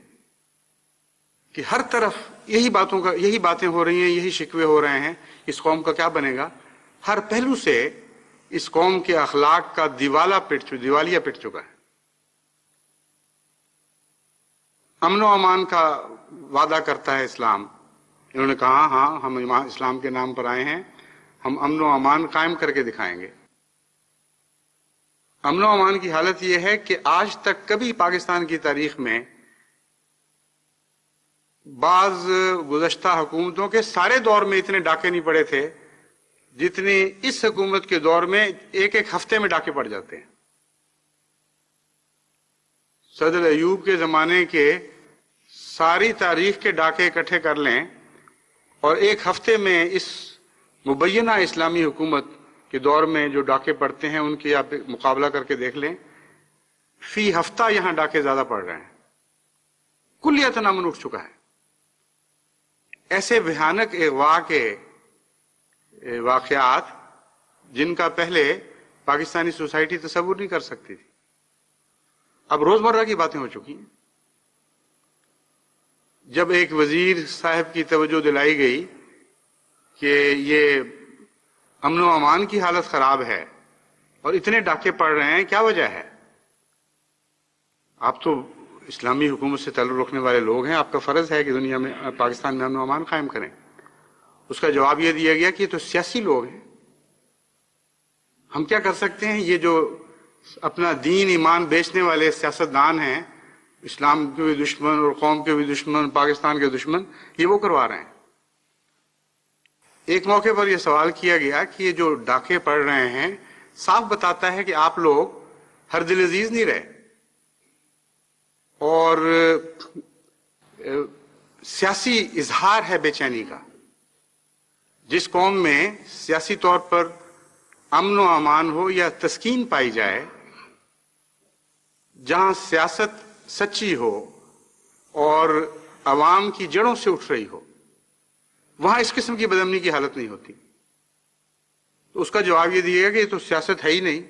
کہ ہر طرف یہی باتیں ہو رہی ہیں، یہی شکوے ہو رہے ہیں، اس قوم کا کیا بنے گا۔ ہر پہلو سے اس قوم کے اخلاق کا دیوالیہ پٹ چکا ہے۔ امن و امان کا وعدہ کرتا ہے اسلام، انہوں نے کہا ہاں ہم اسلام کے نام پر آئے ہیں، ہم امن و امان قائم کر کے دکھائیں گے۔ امن و امان کی حالت یہ ہے کہ آج تک کبھی پاکستان کی تاریخ میں بعض گزشتہ حکومتوں کے سارے دور میں اتنے ڈاکے نہیں پڑے تھے جتنے اس حکومت کے دور میں ایک ہفتے میں ڈاکے پڑ جاتے ہیں۔ صدر ایوب کے زمانے کے ساری تاریخ کے ڈاکے اکٹھے کر لیں اور ایک ہفتے میں اس مبینہ اسلامی حکومت کے دور میں جو ڈاکے پڑتے ہیں ان کی آپ مقابلہ کر کے دیکھ لیں، فی ہفتہ یہاں ڈاکے زیادہ پڑ رہے ہیں، کلیتاً امن اٹھ چکا ہے۔ ایسے بھیانک اغوا کے واقعات جن کا پہلے پاکستانی سوسائٹی تصور نہیں کر سکتی تھی، اب روزمرہ کی باتیں ہو چکی ہیں۔ جب ایک وزیر صاحب کی توجہ دلائی گئی کہ یہ امن و امان کی حالت خراب ہے اور اتنے ڈاکے پڑ رہے ہیں، کیا وجہ ہے؟ آپ تو اسلامی حکومت سے تعلق رکھنے والے لوگ ہیں، آپ کا فرض ہے کہ دنیا میں، پاکستان میں امن و امان قائم کریں۔ اس کا جواب یہ دیا گیا کہ یہ تو سیاسی لوگ ہیں، ہم کیا کر سکتے ہیں؟ یہ جو اپنا دین ایمان بیچنے والے سیاستدان ہیں، اسلام کے بھی دشمن اور قوم کے بھی دشمن، پاکستان کے دشمن، یہ وہ کروا رہے ہیں۔ ایک موقع پر یہ سوال کیا گیا کہ یہ جو ڈاکے پڑ رہے ہیں صاف بتاتا ہے کہ آپ لوگ ہر دل عزیز نہیں رہے اور سیاسی اظہار ہے بے چینی کا۔ جس قوم میں سیاسی طور پر امن و امان ہو یا تسکین پائی جائے، جہاں سیاست سچی ہو اور عوام کی جڑوں سے اٹھ رہی ہو، وہاں اس قسم کی بدامنی کی حالت نہیں ہوتی۔ تو اس کا جواب یہ دیا گیا کہ یہ تو سیاست ہے ہی نہیں،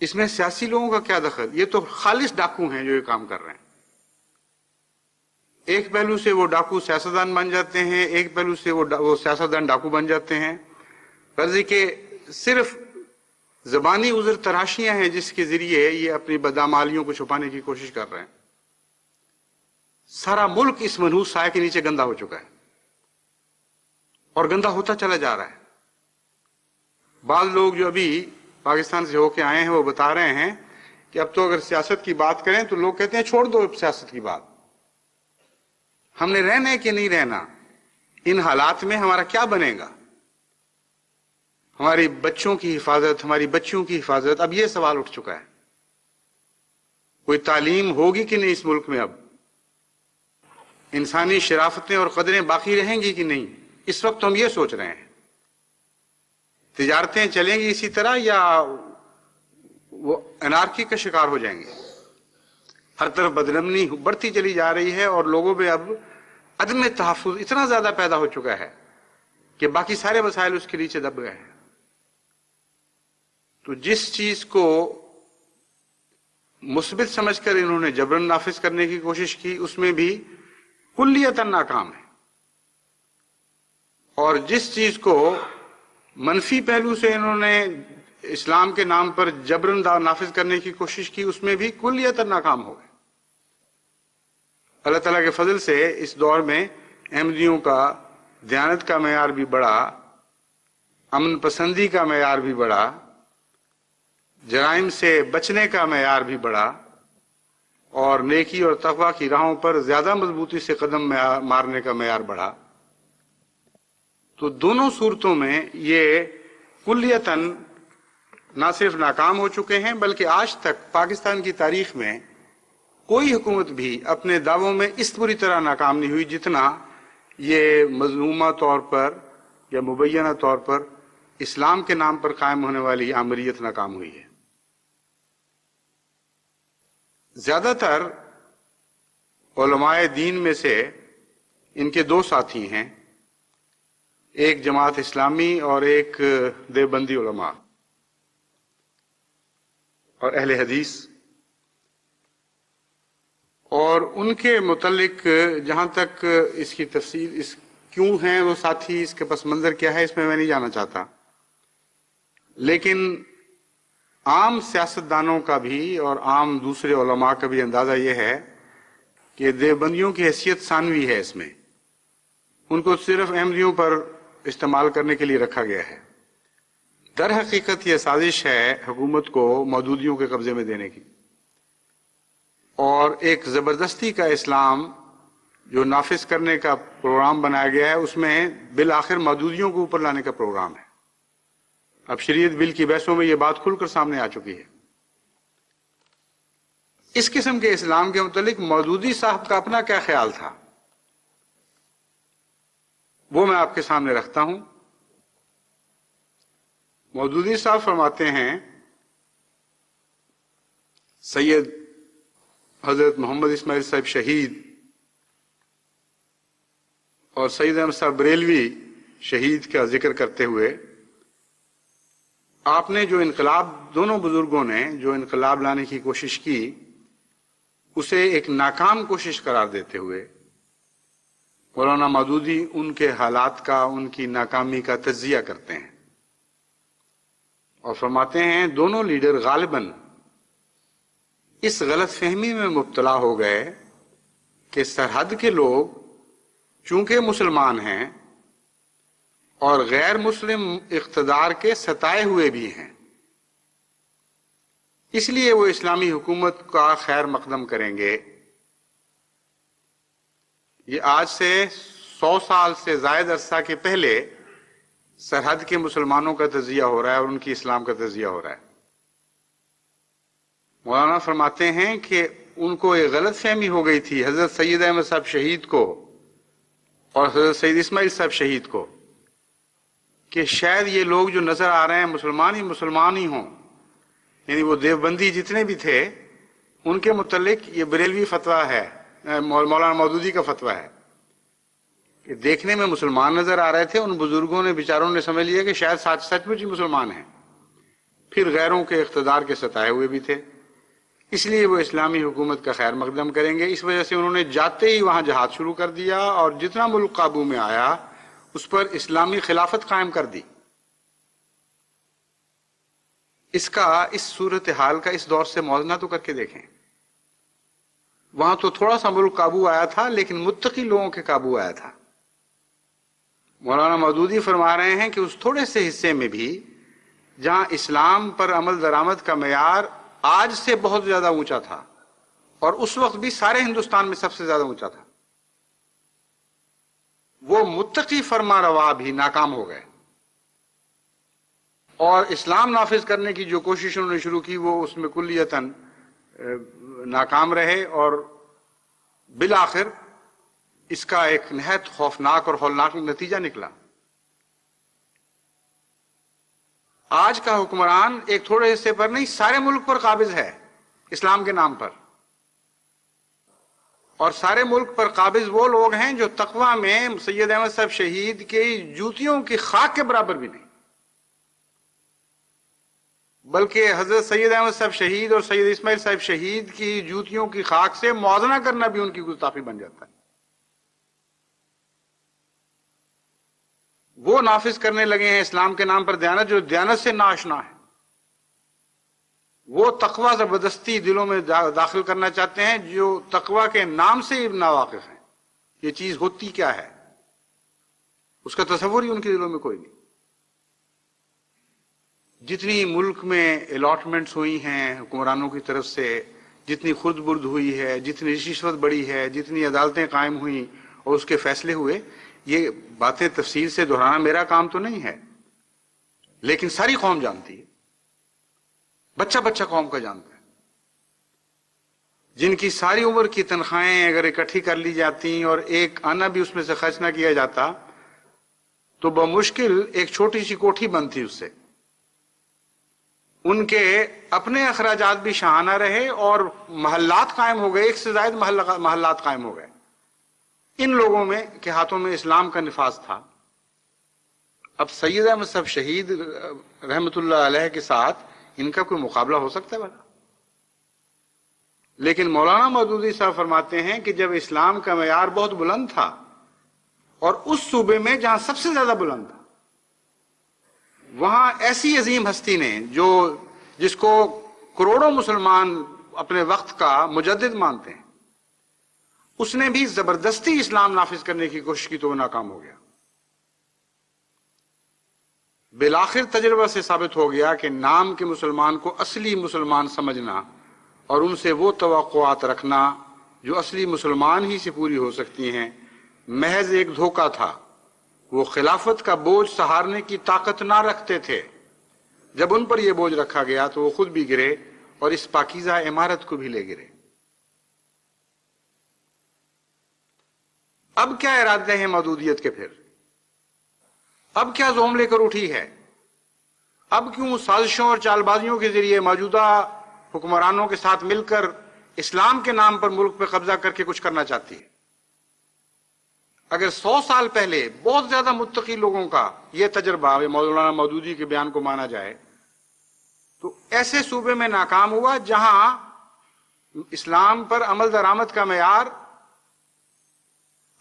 اس میں سیاسی لوگوں کا کیا دخل؟ یہ تو خالص ڈاکو ہیں جو یہ کام کر رہے ہیں۔ ایک پہلو سے وہ ڈاکو سیاستدان بن جاتے ہیں، ایک پہلو سے وہ سیاستدان ڈاکو بن جاتے ہیں۔ غرضی کہ صرف زبانی عذر تراشیاں ہیں جس کے ذریعے یہ اپنی بدعمالیوں کو چھپانے کی کوشش کر رہے ہیں۔ سارا ملک اس منحوس سائے کے نیچے گندا ہو چکا ہے اور گندا ہوتا چلا جا رہا ہے۔ بعض لوگ جو ابھی پاکستان سے ہو کے آئے ہیں وہ بتا رہے ہیں کہ اب تو اگر سیاست کی بات کریں تو لوگ کہتے ہیں چھوڑ دو سیاست کی بات، ہم نے رہنا ہے کہ نہیں رہنا، ان حالات میں ہمارا کیا بنے گا، ہماری بچوں کی حفاظت، ہماری بچیوں کی حفاظت۔ اب یہ سوال اٹھ چکا ہے، کوئی تعلیم ہوگی کہ نہیں اس ملک میں، اب انسانی شرافتیں اور قدریں باقی رہیں گی کہ نہیں، اس وقت ہم یہ سوچ رہے ہیں۔ تجارتیں چلیں گی اسی طرح یا وہ انارکی کا شکار ہو جائیں گے؟ ہر طرف بدامنی بڑھتی چلی جا رہی ہے اور لوگوں میں اب عدم تحفظ اتنا زیادہ پیدا ہو چکا ہے کہ باقی سارے مسائل اس کے نیچے دب گئے ہیں۔ تو جس چیز کو مثبت سمجھ کر انہوں نے جبرن نافذ کرنے کی کوشش کی، اس میں بھی کلیتاً ناکام ہے، اور جس چیز کو منفی پہلو سے انہوں نے اسلام کے نام پر جبرن نافذ کرنے کی کوشش کی، اس میں بھی کلیتاً ناکام ہو گئے۔ اللہ تعالیٰ کے فضل سے اس دور میں احمدیوں کا دیانت کا معیار بھی بڑھا، امن پسندی کا معیار بھی بڑھا، جرائم سے بچنے کا معیار بھی بڑھا، اور نیکی اور تقویٰ کی راہوں پر زیادہ مضبوطی سے قدم مارنے کا معیار بڑھا۔ تو دونوں صورتوں میں یہ کلیتاً نہ صرف ناکام ہو چکے ہیں بلکہ آج تک پاکستان کی تاریخ میں کوئی حکومت بھی اپنے دعووں میں اس بری طرح ناکام نہیں ہوئی جتنا یہ مذمومہ طور پر یا مبینہ طور پر اسلام کے نام پر قائم ہونے والی آمریت ناکام ہوئی ہے۔ زیادہ تر علماء دین میں سے ان کے دو ساتھی ہیں، ایک جماعت اسلامی اور ایک دیوبندی علماء اور اہل حدیث، اور ان کے متعلق جہاں تک اس کی تفصیل اس کیوں ہیں وہ ساتھی، اس کے پس منظر کیا ہے، اس میں نہیں جانا چاہتا، لیکن عام سیاستدانوں کا بھی اور عام دوسرے علماء کا بھی اندازہ یہ ہے کہ دیوبندیوں کی حیثیت ثانوی ہے، اس میں ان کو صرف احمدیوں پر استعمال کرنے کے لیے رکھا گیا ہے۔ در حقیقت یہ سازش ہے حکومت کو مودودیوں کے قبضے میں دینے کی، اور ایک زبردستی کا اسلام جو نافذ کرنے کا پروگرام بنایا گیا ہے، اس میں بالآخر مودودیوں کو اوپر لانے کا پروگرام ہے۔ اب شریعت بل کی بحثوں میں یہ بات کھل کر سامنے آ چکی ہے۔ اس قسم کے اسلام کے متعلق مودودی صاحب کا اپنا کیا خیال تھا وہ میں آپ کے سامنے رکھتا ہوں۔ مودودی صاحب فرماتے ہیں سید حضرت محمد اسماعیل صاحب شہید اور سید احمد صاحب بریلوی شہید کا ذکر کرتے ہوئے، آپ نے جو انقلاب، دونوں بزرگوں نے جو انقلاب لانے کی کوشش کی، اسے ایک ناکام کوشش قرار دیتے ہوئے مولانا مودودی ان کے حالات کا، ان کی ناکامی کا تجزیہ کرتے ہیں اور فرماتے ہیں دونوں لیڈر غالباً اس غلط فہمی میں مبتلا ہو گئے کہ سرحد کے لوگ چونکہ مسلمان ہیں اور غیر مسلم اقتدار کے ستائے ہوئے بھی ہیں، اس لیے وہ اسلامی حکومت کا خیر مقدم کریں گے۔ یہ آج سے 100 سال سے زائد عرصہ کے پہلے سرحد کے مسلمانوں کا تجزیہ ہو رہا ہے اور ان کی اسلام کا تجزیہ ہو رہا ہے۔ مولانا فرماتے ہیں کہ ان کو یہ غلط فہمی ہو گئی تھی حضرت سید احمد صاحب شہید کو اور حضرت سید اسماعیل صاحب شہید کو کہ شاید یہ لوگ جو نظر آ رہے ہیں مسلمان ہی ہوں، یعنی وہ دیوبندی جتنے بھی تھے ان کے متعلق یہ بریلوی فتویٰ ہے، مولانا مودودی کا فتویٰ ہے کہ دیکھنے میں مسلمان نظر آ رہے تھے، ان بزرگوں نے بیچاروں نے سمجھ لیا کہ شاید سچ مچ ہی مسلمان ہیں، پھر غیروں کے اقتدار کے ستائے ہوئے بھی تھے، اس لیے وہ اسلامی حکومت کا خیر مقدم کریں گے۔ اس وجہ سے انہوں نے جاتے ہی وہاں جہاد شروع کر دیا اور جتنا ملک قابو میں آیا اس پر اسلامی خلافت قائم کر دی۔ اس صورتحال کا اس دور سے موازنہ تو کر کے دیکھیں، وہاں تو تھوڑا سا ملک قابو آیا تھا لیکن متقی لوگوں کے قابو آیا تھا۔ مولانا مودودی فرما رہے ہیں کہ اس تھوڑے سے حصے میں بھی جہاں اسلام پر عمل درآمد کا معیار آج سے بہت زیادہ اونچا تھا اور اس وقت بھی سارے ہندوستان میں سب سے زیادہ اونچا تھا، وہ متقی فرما روا بھی ناکام ہو گئے اور اسلام نافذ کرنے کی جو کوشش انہوں نے شروع کی وہ اس میں کلیتاً ناکام رہے اور بالآخر اس کا ایک نہایت خوفناک اور ہولناک نتیجہ نکلا۔ آج کا حکمران ایک تھوڑے حصے پر نہیں، سارے ملک پر قابض ہے اسلام کے نام پر، اور سارے ملک پر قابض وہ لوگ ہیں جو تقوی میں سید احمد صاحب شہید کی جوتیوں کی خاک کے برابر بھی نہیں، بلکہ حضرت سید احمد صاحب شہید اور سید اسماعیل صاحب شہید کی جوتیوں کی خاک سے موازنہ کرنا بھی ان کی گستاخی بن جاتا ہے۔ وہ نافذ کرنے لگے ہیں اسلام کے نام پر دیانت جو دیانت سے ناآشنا ہے، وہ تقوی زبردستی دلوں میں داخل کرنا چاہتے ہیں جو تقوی کے نام سے ناواقف ہیں، یہ چیز ہوتی کیا ہے اس کا تصور ہی ان کے دلوں میں کوئی نہیں۔ جتنی ملک میں الاٹمنٹس ہوئی ہیں حکمرانوں کی طرف سے، جتنی خرد برد ہوئی ہے، جتنی رشوت بڑھی ہے، جتنی عدالتیں قائم ہوئیں اور اس کے فیصلے ہوئے، یہ باتیں تفصیل سے دہرانا میرا کام تو نہیں ہے، لیکن ساری قوم جانتی ہے، بچہ بچہ قوم کا جانتا ہے، جن کی ساری عمر کی تنخواہیں اگر اکٹھی کر لی جاتی اور ایک آنا بھی اس میں سے خرچ نہ کیا جاتا تو بمشکل ایک چھوٹی سی کوٹھی بنتی اس سے، ان کے اپنے اخراجات بھی شاہانہ رہے اور محلات قائم ہو گئے، ایک سے زائد محلات قائم ہو گئے۔ ان لوگوں میں کے ہاتھوں میں اسلام کا نفاذ تھا۔ اب سید احمد صاحب شہید رحمت اللہ علیہ کے ساتھ ان کا کوئی مقابلہ ہو سکتا ہے بھلا؟ لیکن مولانا مودودی صاحب فرماتے ہیں کہ جب اسلام کا معیار بہت بلند تھا اور اس صوبے میں جہاں سب سے زیادہ بلند تھا، وہاں ایسی عظیم ہستی نے جس کو کروڑوں مسلمان اپنے وقت کا مجدد مانتے ہیں، اس نے بھی زبردستی اسلام نافذ کرنے کی کوشش کی تو وہ ناکام ہو گیا۔ بالآخر تجربہ سے ثابت ہو گیا کہ نام کے مسلمان کو اصلی مسلمان سمجھنا اور ان سے وہ توقعات رکھنا جو اصلی مسلمان ہی سے پوری ہو سکتی ہیں محض ایک دھوکہ تھا۔ وہ خلافت کا بوجھ سہارنے کی طاقت نہ رکھتے تھے، جب ان پر یہ بوجھ رکھا گیا تو وہ خود بھی گرے اور اس پاکیزہ عمارت کو بھی لے گرے۔ اب کیا ارادے ہیں مودودیت کے؟ پھر اب کیا زوم لے کر اٹھی ہے؟ اب کیوں سازشوں اور چال بازیوں کے ذریعے موجودہ حکمرانوں کے ساتھ مل کر اسلام کے نام پر ملک پہ قبضہ کر کے کچھ کرنا چاہتی ہے؟ اگر 100 سال پہلے بہت زیادہ متقی لوگوں کا یہ تجربہ مولانا مودودی کے بیان کو مانا جائے تو ایسے صوبے میں ناکام ہوا جہاں اسلام پر عمل درآمد کا معیار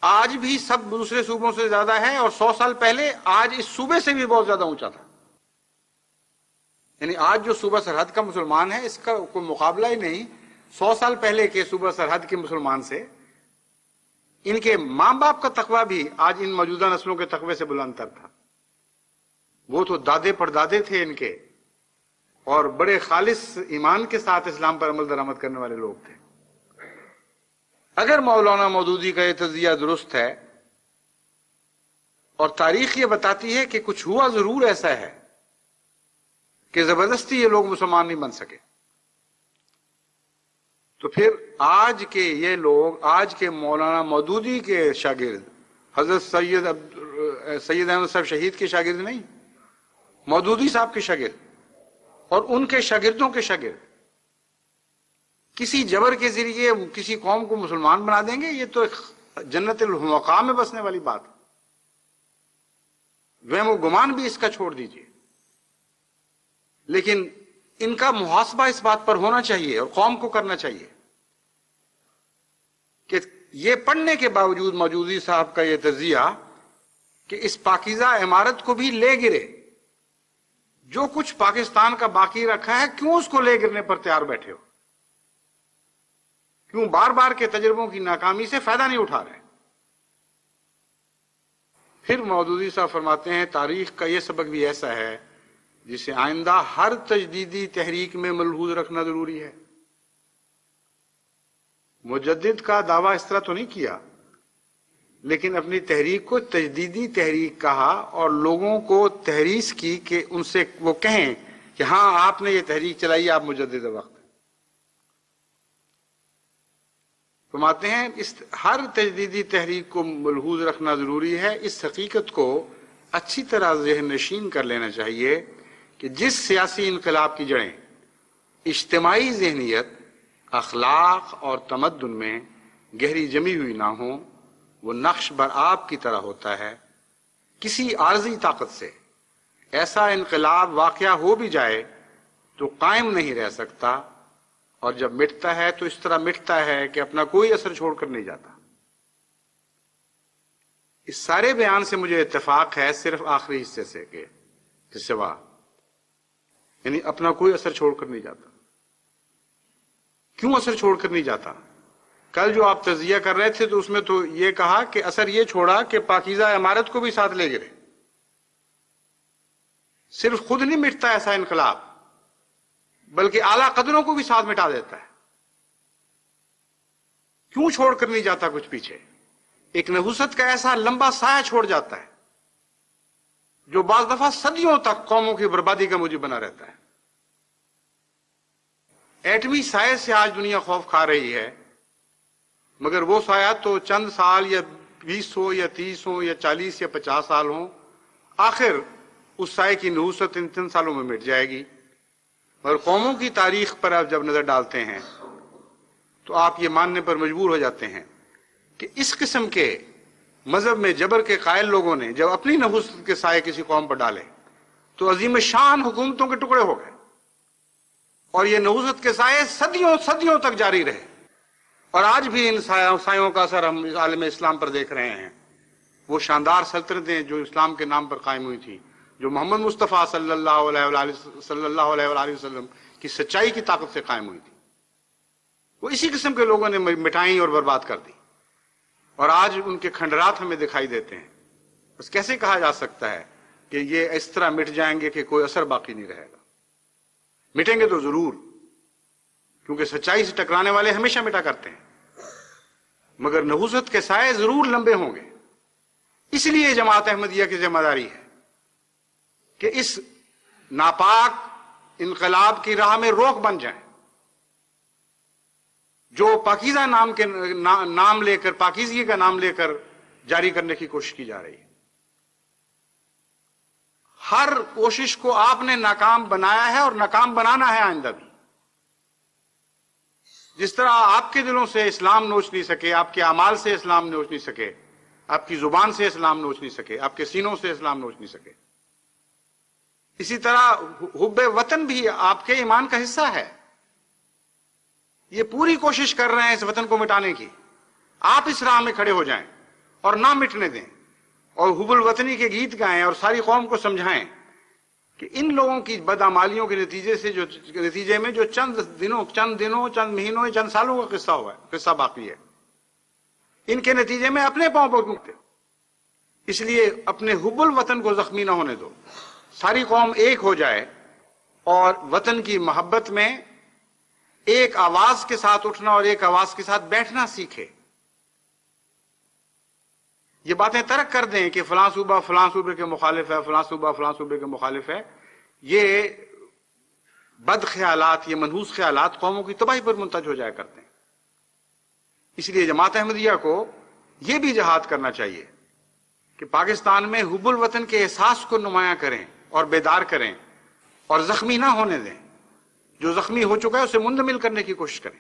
آج بھی سب دوسرے صوبوں سے زیادہ ہے، اور 100 سال پہلے آج اس صوبے سے بھی بہت زیادہ اونچا تھا. یعنی آج جو صوبہ سرحد کا مسلمان ہے اس کا کوئی مقابلہ ہی نہیں 100 سال پہلے کے صوبہ سرحد کے مسلمان سے. ان کے ماں باپ کا تقوی بھی آج ان موجودہ نسلوں کے تقوی سے بلند تر تھا. وہ تو دادے پردادے تھے ان کے، اور بڑے خالص ایمان کے ساتھ اسلام پر عمل درآمد کرنے والے لوگ تھے. اگر مولانا مودودی کا یہ تجزیہ درست ہے اور تاریخ یہ بتاتی ہے کہ کچھ ہوا ضرور ایسا ہے کہ زبردستی یہ لوگ مسلمان نہیں بن سکے، تو پھر آج کے یہ لوگ آج کے مولانا مودودی کے شاگرد حضرت سید احمد صاحب شہید کے شاگرد نہیں، مودودی صاحب کے شاگرد اور ان کے شاگردوں کے شاگرد کسی جبر کے ذریعے کسی قوم کو مسلمان بنا دیں گے؟ یہ تو جنت الحمقاء میں بسنے والی بات. وہم و گمان بھی اس کا چھوڑ دیجئے. لیکن ان کا محاسبہ اس بات پر ہونا چاہیے اور قوم کو کرنا چاہیے کہ یہ پڑھنے کے باوجود مودودی صاحب کا یہ تجزیہ کہ اس پاکیزہ عمارت کو بھی لے گرے، جو کچھ پاکستان کا باقی رکھا ہے کیوں اس کو لے گرنے پر تیار بیٹھے ہو؟ کیوں بار بار کے تجربوں کی ناکامی سے فائدہ نہیں اٹھا رہے؟ پھر مودودی صاحب فرماتے ہیں تاریخ کا یہ سبق بھی ایسا ہے جسے آئندہ ہر تجدیدی تحریک میں ملحوظ رکھنا ضروری ہے. مجدد کا دعویٰ اس طرح تو نہیں کیا، لیکن اپنی تحریک کو تجدیدی تحریک کہا اور لوگوں کو تحریض کی کہ ان سے وہ کہیں کہ ہاں آپ نے یہ تحریک چلائی، آپ مجدد وقت. فرماتے ہیں اس ہر تجدیدی تحریک کو ملحوظ رکھنا ضروری ہے. اس حقیقت کو اچھی طرح ذہن نشین کر لینا چاہیے کہ جس سیاسی انقلاب کی جڑیں اجتماعی ذہنیت، اخلاق اور تمدن میں گہری جمی ہوئی نہ ہوں، وہ نقش بر آب کی طرح ہوتا ہے. کسی عارضی طاقت سے ایسا انقلاب واقعہ ہو بھی جائے تو قائم نہیں رہ سکتا، اور جب مٹتا ہے تو اس طرح مٹتا ہے کہ اپنا کوئی اثر چھوڑ کر نہیں جاتا. اس سارے بیان سے مجھے اتفاق ہے صرف آخری حصے سے کہ سوا، یعنی اپنا کوئی اثر چھوڑ کر نہیں جاتا. کیوں اثر چھوڑ کر نہیں جاتا؟ کل جو آپ تجزیہ کر رہے تھے تو اس میں تو یہ کہا کہ اثر یہ چھوڑا کہ پاکیزہ عمارت کو بھی ساتھ لے گرے. صرف خود نہیں مٹتا ایسا انقلاب، بلکہ اعلیٰ قدروں کو بھی ساتھ مٹا دیتا ہے. کیوں چھوڑ کر نہیں جاتا کچھ پیچھے؟ ایک نحوست کا ایسا لمبا سایہ چھوڑ جاتا ہے جو بعض دفعہ صدیوں تک قوموں کی بربادی کا موجب بنا رہتا ہے. ایٹمی سائے سے آج دنیا خوف کھا رہی ہے، مگر وہ سایہ تو چند سال یا 20 ہو یا 30 ہو یا 40 یا 50 سال ہوں، آخر اس سائے کی نحوست ان 3 سالوں میں مٹ جائے گی. اور قوموں کی تاریخ پر آپ جب نظر ڈالتے ہیں تو آپ یہ ماننے پر مجبور ہو جاتے ہیں کہ اس قسم کے مذہب میں جبر کے قائل لوگوں نے جب اپنی نحوست کے سائے کسی قوم پر ڈالے تو عظیم شان حکومتوں کے ٹکڑے ہو گئے، اور یہ نحوست کے سائے صدیوں صدیوں تک جاری رہے. اور آج بھی ان سایوں کا اثر ہم عالم اسلام پر دیکھ رہے ہیں. وہ شاندار سلطنتیں جو اسلام کے نام پر قائم ہوئی تھیں، جو محمد مصطفیٰ صلی اللہ علیہ وآلہ وسلم کی سچائی کی طاقت سے قائم ہوئی تھی، وہ اسی قسم کے لوگوں نے مٹائیں اور برباد کر دی. اور آج ان کے کھنڈرات ہمیں دکھائی دیتے ہیں. بس کیسے کہا جا سکتا ہے کہ یہ اس طرح مٹ جائیں گے کہ کوئی اثر باقی نہیں رہے گا؟ مٹیں گے تو ضرور، کیونکہ سچائی سے ٹکرانے والے ہمیشہ مٹا کرتے ہیں، مگر نحوست کے سائے ضرور لمبے ہوں گے. اس لیے جماعت احمدیہ کی ذمہ داری ہے کہ اس ناپاک انقلاب کی راہ میں روک بن جائیں. جو پاکیزہ نام لے کر، پاکیزگی کا نام لے کر جاری کرنے کی کوشش کی جا رہی ہے. ہر کوشش کو آپ نے ناکام بنایا ہے اور ناکام بنانا ہے آئندہ بھی. جس طرح آپ کے دلوں سے اسلام نوچ نہیں سکے، آپ کے اعمال سے اسلام نوچ نہیں سکے، آپ کی زبان سے اسلام نوچ نہیں سکے، آپ کے سینوں سے اسلام نوچ نہیں سکے، اسی طرح حب وطن بھی آپ کے ایمان کا حصہ ہے. یہ پوری کوشش کر رہے ہیں اس وطن کو مٹانے کی. آپ اس راہ میں کھڑے ہو جائیں اور نہ مٹنے دیں، اور حب الوطنی کے گیت گائیں اور ساری قوم کو سمجھائیں کہ ان لوگوں کی بدعمالیوں کے نتیجے میں جو چند دنوں، چند مہینوں، چند سالوں کا قصہ ہوا ہے، قصہ باقی ہے، ان کے نتیجے میں اپنے پاؤں پر ٹوٹتے. اس لیے اپنے حب الوطن کو زخمی نہ ہونے دو. ساری قوم ایک ہو جائے اور وطن کی محبت میں ایک آواز کے ساتھ اٹھنا اور ایک آواز کے ساتھ بیٹھنا سیکھے. یہ باتیں ترک کر دیں کہ فلاں صوبے کے مخالف ہے، فلاں صوبے کے مخالف ہے. یہ بد خیالات، یہ منحوس خیالات قوموں کی تباہی پر منتج ہو جایا کرتے ہیں. اس لیے جماعت احمدیہ کو یہ بھی جہاد کرنا چاہیے کہ پاکستان میں حب الوطن کے احساس کو نمایاں کریں اور بیدار کریں اور زخمی نہ ہونے دیں. جو زخمی ہو چکا ہے اسے منجمل کرنے کی کوشش کریں.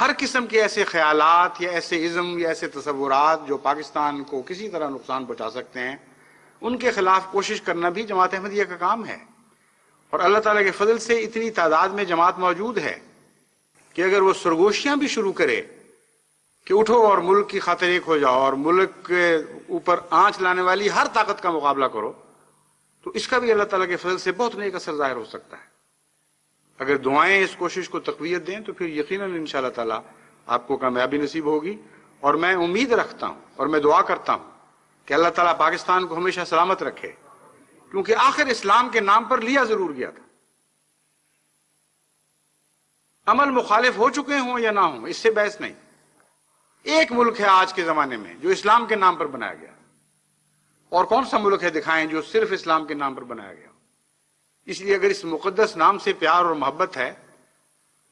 ہر قسم کے ایسے خیالات یا ایسے ازم یا ایسے تصورات جو پاکستان کو کسی طرح نقصان پہنچا سکتے ہیں، ان کے خلاف کوشش کرنا بھی جماعت احمدیہ کا کام ہے. اور اللہ تعالیٰ کے فضل سے اتنی تعداد میں جماعت موجود ہے کہ اگر وہ سرگوشیاں بھی شروع کرے کہ اٹھو اور ملک کی خاطر ایک ہو جاؤ اور ملک کے اوپر آنچ لانے والی ہر طاقت کا مقابلہ کرو، تو اس کا بھی اللہ تعالیٰ کے فضل سے بہت نیک اثر ظاہر ہو سکتا ہے. اگر دعائیں اس کوشش کو تقویت دیں تو پھر یقیناً انشاءاللہ تعالیٰ آپ کو کامیابی نصیب ہوگی. اور میں امید رکھتا ہوں اور میں دعا کرتا ہوں کہ اللہ تعالیٰ پاکستان کو ہمیشہ سلامت رکھے، کیونکہ آخر اسلام کے نام پر لیا ضرور گیا تھا. عمل مخالف ہو چکے ہوں یا نہ ہوں، اس سے بحث نہیں. ایک ملک ہے آج کے زمانے میں جو اسلام کے نام پر بنایا گیا، اور کون سا ملک ہے دکھائیں جو صرف اسلام کے نام پر بنایا گیا. اس لیے اگر اس مقدس نام سے پیار اور محبت ہے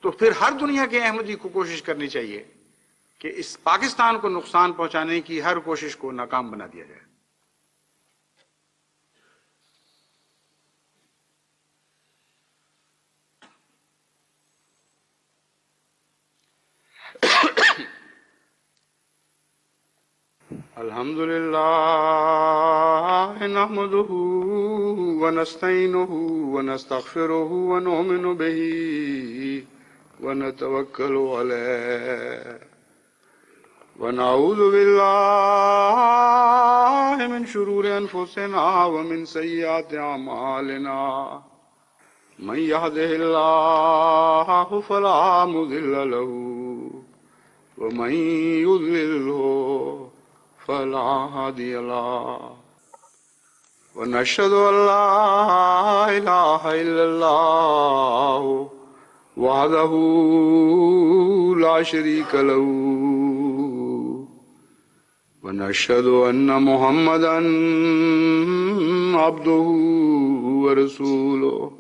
تو پھر ہر دنیا کے احمدی کو کوشش کرنی چاہیے کہ اس پاکستان کو نقصان پہنچانے کی ہر کوشش کو ناکام بنا دیا جائے. الحمد لله نحمده ونستعينه ونستغفره ونؤمن به ونتوكل عليه ونعوذ بالله من شرور أنفسنا ومن سيئات أعمالنا من يهده الله فلا مضل له ومن يضلله فلا هادي له ونشهد أن لا إله إلا الله وحده لا شريك له ونشهد أن محمدا عبده ورسوله.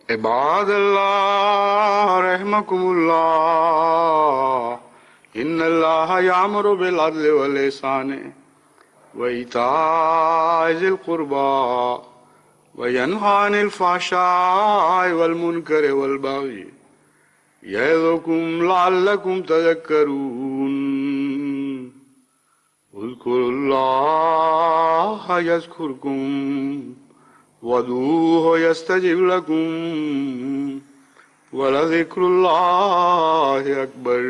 عباد اللہ رحمکم اللہ ان اللہ یامر بالعدل والإحسان وإیتاء ذی القربى وینہی عن الفحشاء والمنکر والبغی یعظکم لعلکم تذکرون. اذکروا اللہ یذکرکم وَادْعُوهُ يَسْتَجِبْ لَكُمْ وَلَذِكْرُ اللَّهِ أَكْبَرُ.